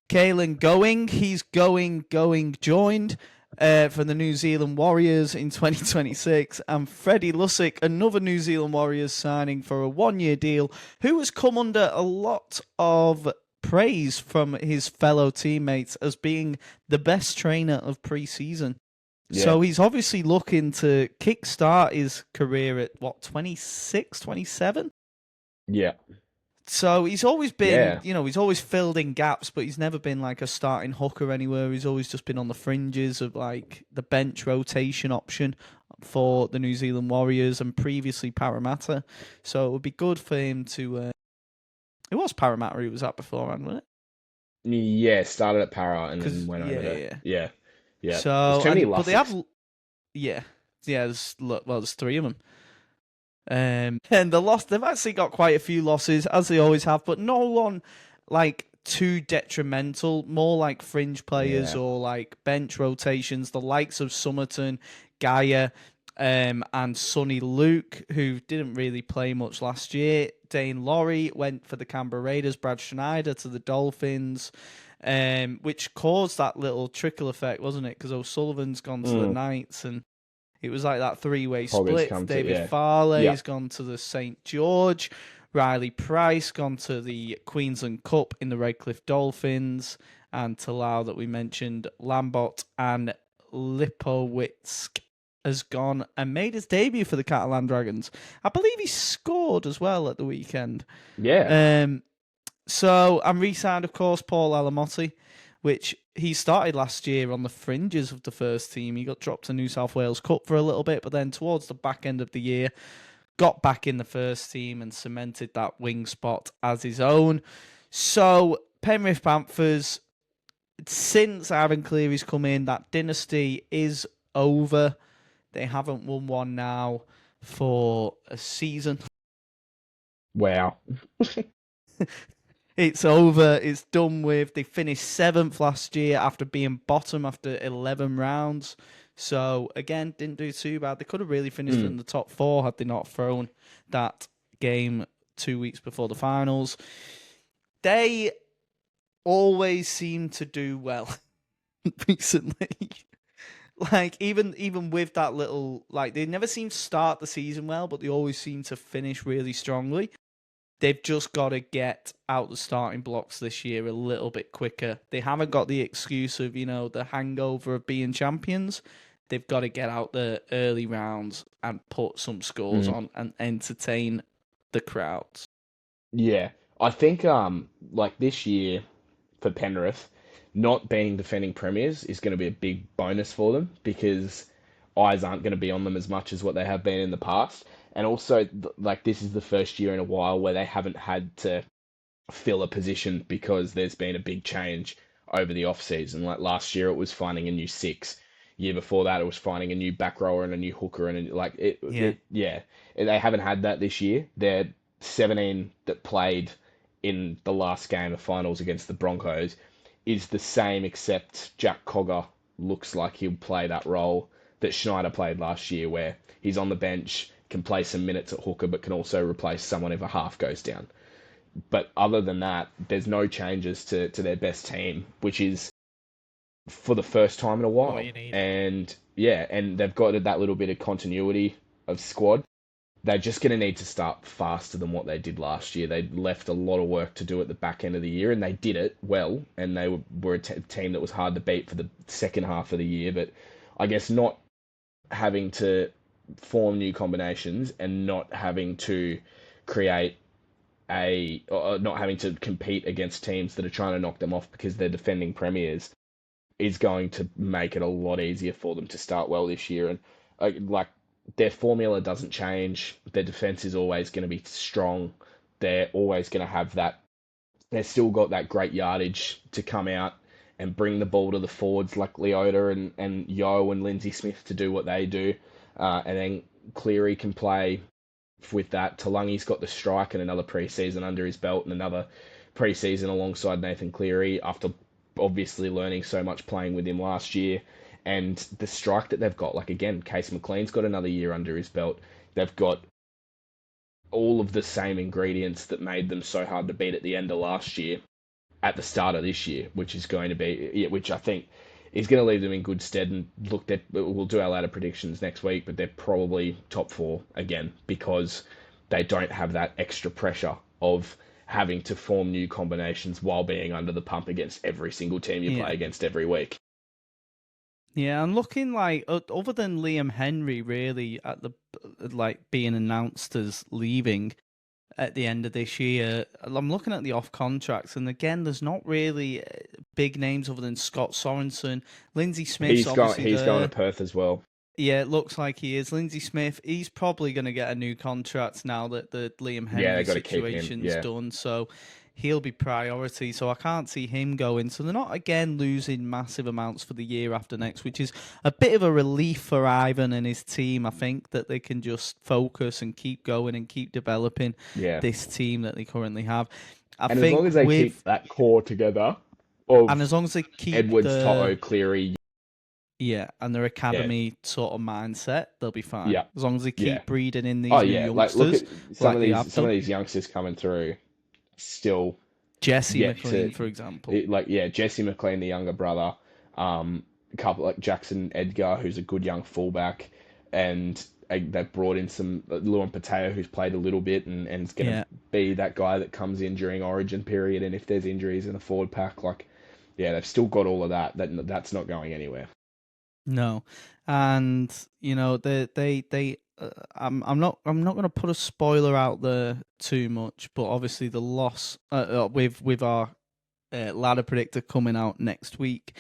Kalen Going, he's joined from the New Zealand Warriors in 2026. And Freddie Lussick, another New Zealand Warriors signing for a one-year deal, who has come under a lot of praise from his fellow teammates as being the best trainer of pre-season. Yeah. So he's obviously looking to kickstart his career at, 26, 27? Yeah. So he's always been, he's always filled in gaps, but he's never been like a starting hooker anywhere. He's always just been on the fringes of like the bench rotation option for the New Zealand Warriors and previously Parramatta. So it would be good for him to... it was Parramatta he was at beforehand, wasn't it? Yeah, started at Para and then went over there. Yeah. So, there's too many but they have... there's three of them. And they've actually got quite a few losses, as they always have, but no one like too detrimental, more like fringe players or like bench rotations, the likes of Somerton, Gaia, and Sonny Luke, who didn't really play much last year. Dane Laurie went for the Canberra Raiders. Brad Schneider to the Dolphins, which caused that little trickle effect, wasn't it? Because O'Sullivan's gone to the Knights, and it was like that three-way split. David Farley's gone to the St. George. Riley Price gone to the Queensland Cup in the Redcliffe Dolphins. And Talau that we mentioned, Lambert and Lipowitsk has gone and made his debut for the Catalan Dragons. I believe he scored as well at the weekend. Yeah. So I'm re-signed, of course, Paul Alamotti, which he started last year on the fringes of the first team. He got dropped to New South Wales Cup for a little bit, but then towards the back end of the year, got back in the first team and cemented that wing spot as his own. So Penrith Panthers, since Aaron Cleary's come in, that dynasty is over. They haven't won one now for a season. Wow. It's over. It's done with. They finished 7th last year after being bottom after 11 rounds. So, again, didn't do too bad. They could have really finished in the top 4 had they not thrown that game 2 weeks before the finals. They always seem to do well recently. Like, even with that little... Like, they never seem to start the season well, but they always seem to finish really strongly. They've just got to get out the starting blocks this year a little bit quicker. They haven't got the excuse of, the hangover of being champions. They've got to get out the early rounds and put some scores on and entertain the crowds. Yeah. I think, like this year for Penrith, not being defending premiers is going to be a big bonus for them because eyes aren't going to be on them as much as what they have been in the past. And also, like, this is the first year in a while where they haven't had to fill a position because there's been a big change over the off-season. Like, last year, it was finding a new 6. Year before that, it was finding a new back rower and a new hooker. And, they haven't had that this year. They're 17 that played in the last game of finals against the Broncos is the same, except Jack Cogger looks like he'll play that role that Schneider played last year, where he's on the bench, can play some minutes at hooker, but can also replace someone if a half goes down. But other than that, there's no changes to their best team, which is for the first time in a while. What you need. And they've got that little bit of continuity of squad. They're just going to need to start faster than what they did last year. They left a lot of work to do at the back end of the year, and they did it well, and they were a team that was hard to beat for the second half of the year. But I guess not having to form new combinations and not having to not having to compete against teams that are trying to knock them off because they're defending premiers is going to make it a lot easier for them to start well this year. And their formula doesn't change. Their defense is always going to be strong. They're always going to have that. They've still got that great yardage to come out and bring the ball to the forwards like Leota and Yo and Lindsay Smith to do what they do. And then Cleary can play with that. Talangi's got the strike and another preseason under his belt and another preseason alongside Nathan Cleary after obviously learning so much playing with him last year. And the strike that they've got, like, again, Case McLean's got another year under his belt. They've got all of the same ingredients that made them so hard to beat at the end of last year at the start of this year, which I think is going to leave them in good stead. And look, we'll do our ladder predictions next week, but they're probably top 4 again because they don't have that extra pressure of having to form new combinations while being under the pump against every single team you play against every week. Yeah, and looking like, other than Liam Henry really at being announced as leaving at the end of this year, I'm looking at the off contracts, and again, there's not really big names other than Scott Sorensen. Lindsay Smith's he's going to Perth as well. Yeah, it looks like he is. Lindsay Smith, he's probably going to get a new contract now that the Liam Henry situation's done. So he'll be priority. So I can't see him going. So they're not, again, losing massive amounts for the year after next, which is a bit of a relief for Ivan and his team. I think that they can just focus and keep going and keep developing this team that they currently have. As long as they keep that core together, and as long as they keep Edwards, Toto, Cleary, Yeah, and their academy sort of mindset, they'll be fine. Yeah, As long as they yeah. keep breeding in Oh these new yeah, like look at youngsters, like they have some of done. these youngsters coming through, still Jesse yet McLean, to for example. like Jesse McLean, the younger brother, a couple like Jackson Edgar, who's a good young fullback, and they've brought in some Luan Pateo, who's played a little bit and is going to Yeah, be that guy that comes in during Origin period, and if there's injuries in the forward pack, like yeah, they've still got all of that. That's not going anywhere. no, and you know they. I'm not going to put a spoiler out there too much, but obviously the loss with our ladder predictor coming out next week.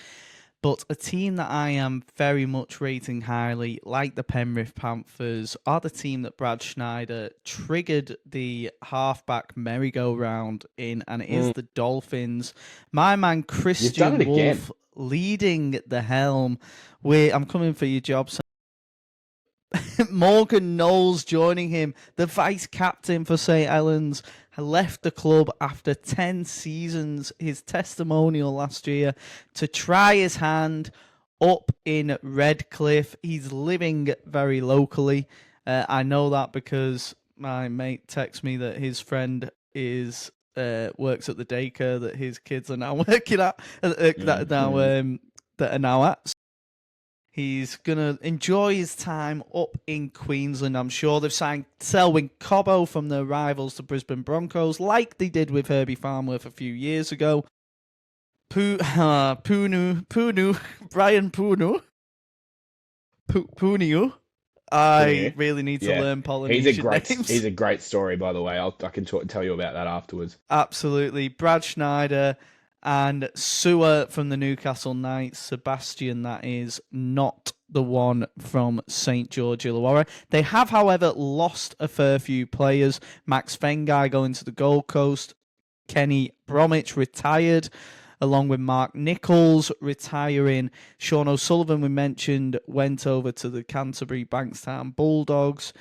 But a team that I am very much rating highly, like the Penrith Panthers, are the team that Brad Schneider triggered the halfback merry-go-round in, and it is the Dolphins. My man You've done Christian it again. Wolf leading the helm. I'm coming for your job, Sam. Morgan Knowles joining him, the vice captain for St. Helens, left the club after 10 seasons, his testimonial last year, to try his hand up in Redcliffe. He's living very locally. I know that because my mate texts me that his friend is works at the daycare that his kids are now working at, that are now at. He's going to enjoy his time up in Queensland. I'm sure they've signed Selwyn Cobbo from their rivals, the Brisbane Broncos, like they did with Herbie Farnworth a few years ago. Brian Puniu. I really need to learn Polynesian names. He's a great story, by the way. I can tell you about that afterwards. Absolutely. Brad Schneider and Sewer from the Newcastle Knights. Sebastian, that is, not the one from St. George Illawarra. They have, however, lost a fair few players. Max Fengai going to the Gold Coast. Kenny Bromwich retired, along with Mark Nichols retiring. Sean O'Sullivan, we mentioned, went over to the Canterbury Bankstown Bulldogs.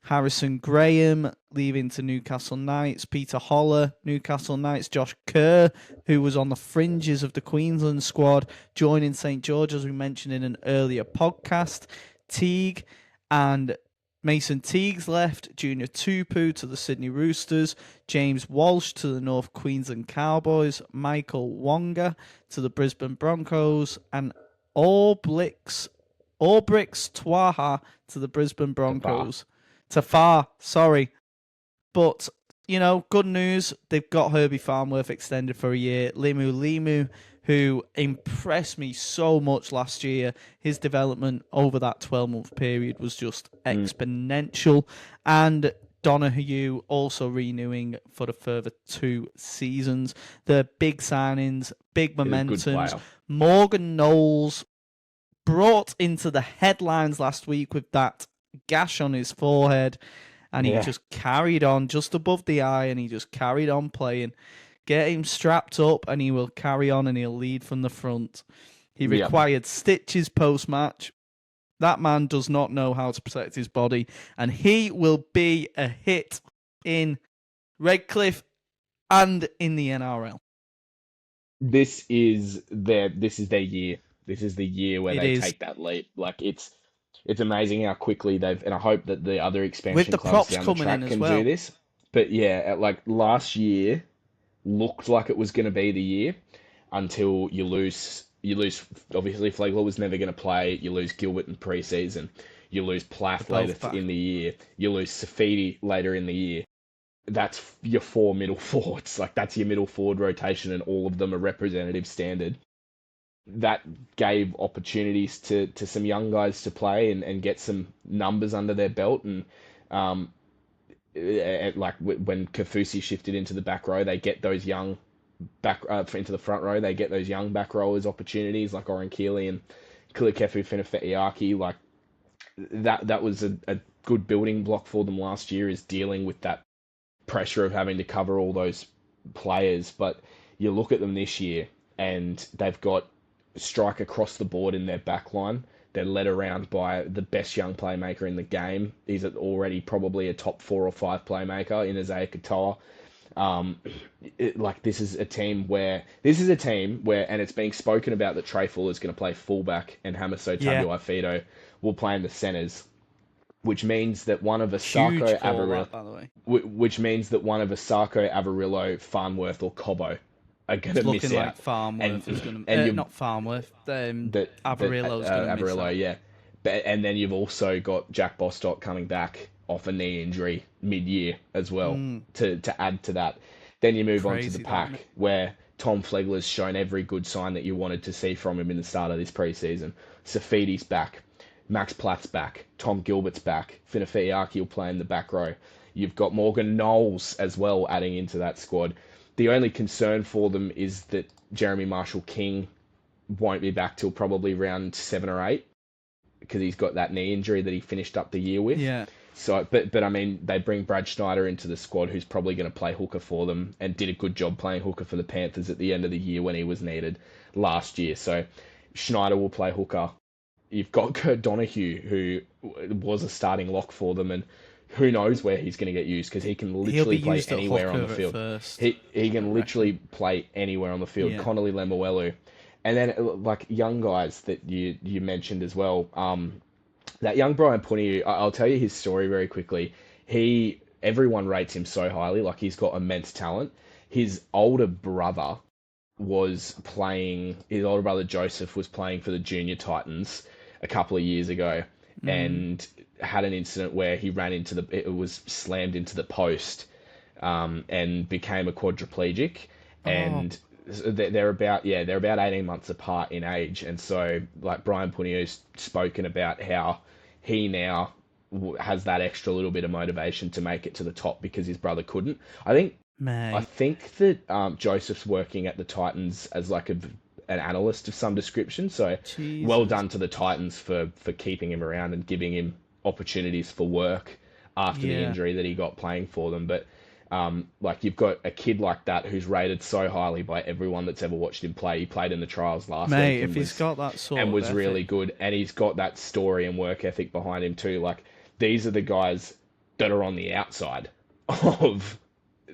Harrison Graham leaving to Newcastle Knights. Peter Holler, Newcastle Knights. Josh Kerr, who was on the fringes of the Queensland squad, joining St. George, as we mentioned in an earlier podcast. Teague and Mason Teague's left. Junior Tupu to the Sydney Roosters. James Walsh to the North Queensland Cowboys. Michael Wonga to the Brisbane Broncos. And Orbrix Twaha to the Brisbane Broncos. Tafar, sorry. But, you know, good news. They've got Herbie Farnworth extended for a year. Limu, who impressed me so much last year. His development over that 12-month period was just exponential. And Donahue also renewing for the further 2 seasons. The big signings, big momentums. Morgan Knowles brought into the headlines last week with that gash on his forehead, and he just carried on just above the eye, and he just carried on playing. Get him strapped up and he will carry on and he'll lead from the front. He required stitches post-match. That man does not know how to protect his body, and he will be a hit in Redcliffe and in the NRL. This is their year. This is the year where they take that leap. Like it's amazing how quickly and I hope that the other expansion clubs down the track can do this. But yeah, like last year looked like it was going to be the year until you lose. Obviously, Flegler was never going to play. You lose Gilbert in pre-season. You lose Plath later in the year. You lose Safidi later in the year. That's your 4 middle forwards. Like that's your middle forward rotation, and all of them are representative standard. That gave opportunities to some young guys to play and get some numbers under their belt. And like when Kafusi shifted into the back row, they get those young into the front row. They get those young back rowers opportunities like Oren Keeley and Kilikefu Finafetiaki. Like that was a good building block for them last year, is dealing with that pressure of having to cover all those players. But you look at them this year and they've got strike across the board in their back line. They're led around by the best young playmaker in the game. He's already probably a top 4 or 5 playmaker in Isaiah Katoa. This is a team where, and it's being spoken about that Trey Fuller's going to play fullback and Hamaso Tabuai-Fidow will play in the centres, which means that one of Asako Avarillo, by the way. Which means that one of Asako, Avarillo, Farnworth, or Cobbo are going to miss Looking out. like Farnworth is going to... not Farnworth. Avarillo's going to miss out. Yeah. And then you've also got Jack Bostock coming back off a knee injury mid-year as well to add to that. Then you move on to the pack where Tom Flegler's shown every good sign that you wanted to see from him in the start of this preseason. Safidi's back. Max Platt's back. Tom Gilbert's back. Finafe'iaki will play in the back row. You've got Morgan Knowles as well adding into that squad. The only concern for them is that Jeremy Marshall-King won't be back till probably round 7 or 8 because he's got that knee injury that he finished up the year with. Yeah. So, but I mean, they bring Brad Schneider into the squad, who's probably going to play hooker for them, and did a good job playing hooker for the Panthers at the end of the year when he was needed last year. So, Schneider will play hooker. You've got Kurt Donahue, who was a starting lock for them, and who knows where he's going to get used because he can literally play anywhere on the field. He can literally play anywhere on the field. Yeah. Connolly Lemuelu, and then like young guys that you mentioned as well. That young Brian Puniu, I'll tell you his story very quickly. Everyone rates him so highly, like he's got immense talent. His older brother Joseph was playing for the Junior Titans a couple of years ago and had an incident where he was slammed into the post and became a quadriplegic. And they're about 18 months apart in age. And so like Brian Puniu's spoken about how he now has that extra little bit of motivation to make it to the top because his brother couldn't. I think that Joseph's working at the Titans as like an analyst of some description. So well done to the Titans for keeping him around and giving him opportunities for work after the injury that he got playing for them. But like you've got a kid like that who's rated so highly by everyone that's ever watched him play. He played in the trials last week. If he's got that sort and of was ethic. Really good, and he's got that story and work ethic behind him too. Like these are the guys that are on the outside of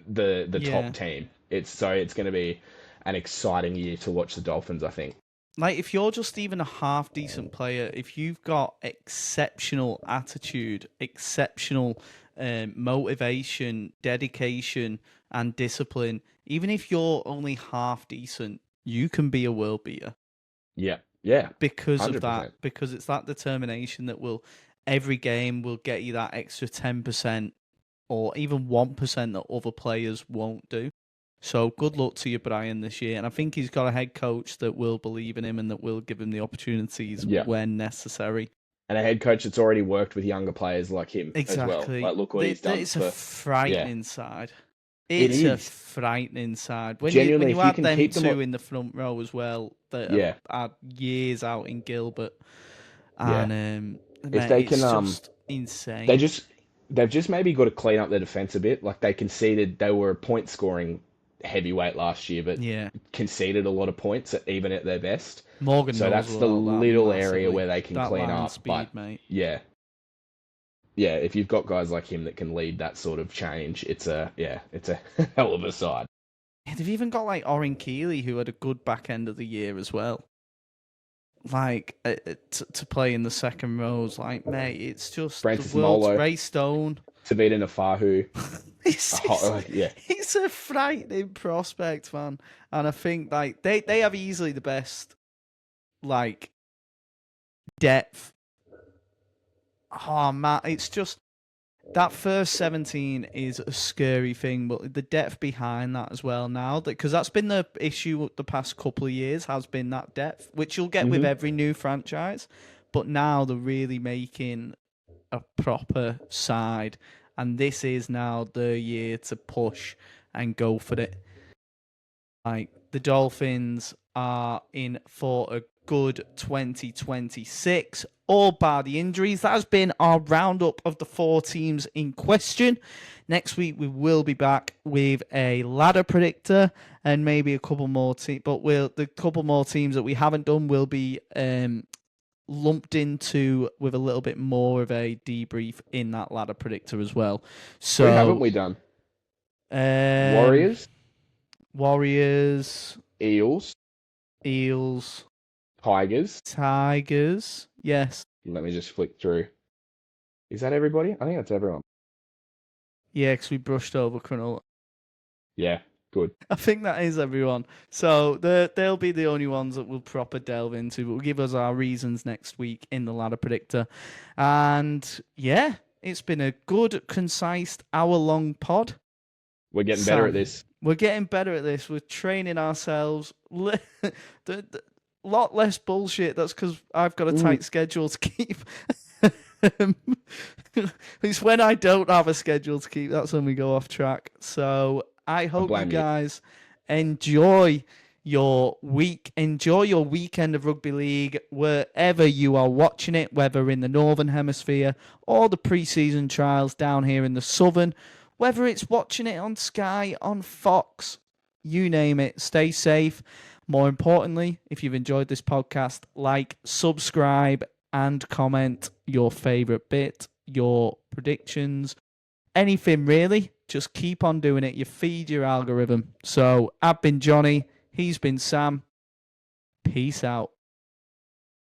the top team. It's going to be an exciting year to watch the Dolphins, I think. Like if you're just even a half decent player, if you've got exceptional attitude, exceptional motivation, dedication, and discipline, even if you're only half decent, you can be a world beater. Yeah. Because 100%. of that, because it's that determination that every game will get you that extra 10% or even 1% that other players won't do. So good luck to you, Brian, this year. And I think he's got a head coach that will believe in him and that will give him the opportunities when necessary. And a head coach that's already worked with younger players like him as well. Like, look what he's done. It's a frightening side. It's a frightening side. When you add them two in the front row as well, that are years out in Gilbert, and if they can, just insane. They've just maybe got to clean up their defense a bit. Like they conceded, they were a point scoring heavyweight last year, but conceded a lot of points even at their best. Morgan so that's the little area where they can clean up. Speed, mate. If you've got guys like him that can lead that sort of change, it's a hell of a side. Yeah, they've even got like Oren Keeley, who had a good back end of the year as well. Like to play in the second rows, like mate, it's just Francis the world's Molo, Ray Stone, Tavita Nafahu. It's a frightening prospect, man. And I think like they have easily the best like depth. Oh man, it's just that first 17 is a scary thing, but the depth behind that as well now, because that's been the issue the past couple of years, has been that depth, which you'll get with every new franchise. But now they're really making a proper side, and this is now the year to push and go for it. Like the Dolphins are in for a good 2026, all bar the injuries. That has been our roundup of the 4 teams in question. Next week we will be back with a ladder predictor and maybe a couple more teams, but the couple more teams that we haven't done will be lumped into with a little bit more of a debrief in that ladder predictor as well. So who haven't we done? Warriors, Warriors, Eels, Eels, Tigers. Tigers. Yes. Let me just flick through. Is that everybody? I think that's everyone. Yeah, because we brushed over Cronulla. Yeah, good. I think that is everyone. So they'll be the only ones that we'll proper delve into, but we'll give us our reasons next week in the Ladder Predictor. And yeah, it's been a good, concise, hour-long pod. We're getting better at this. We're getting better at this. We're training ourselves. Lot less bullshit. That's because I've got a tight schedule to keep. It's when I don't have a schedule to keep. That's when we go off track. So I hope you guys enjoy your week. Enjoy your weekend of rugby league wherever you are watching it, whether in the Northern Hemisphere or the pre-season trials down here in the Southern. Whether it's watching it on Sky, on Fox, you name it. Stay safe. More importantly, if you've enjoyed this podcast, like, subscribe, and comment your favourite bit, your predictions, anything really. Just keep on doing it. You feed your algorithm. So I've been Johnny. He's been Sam. Peace out.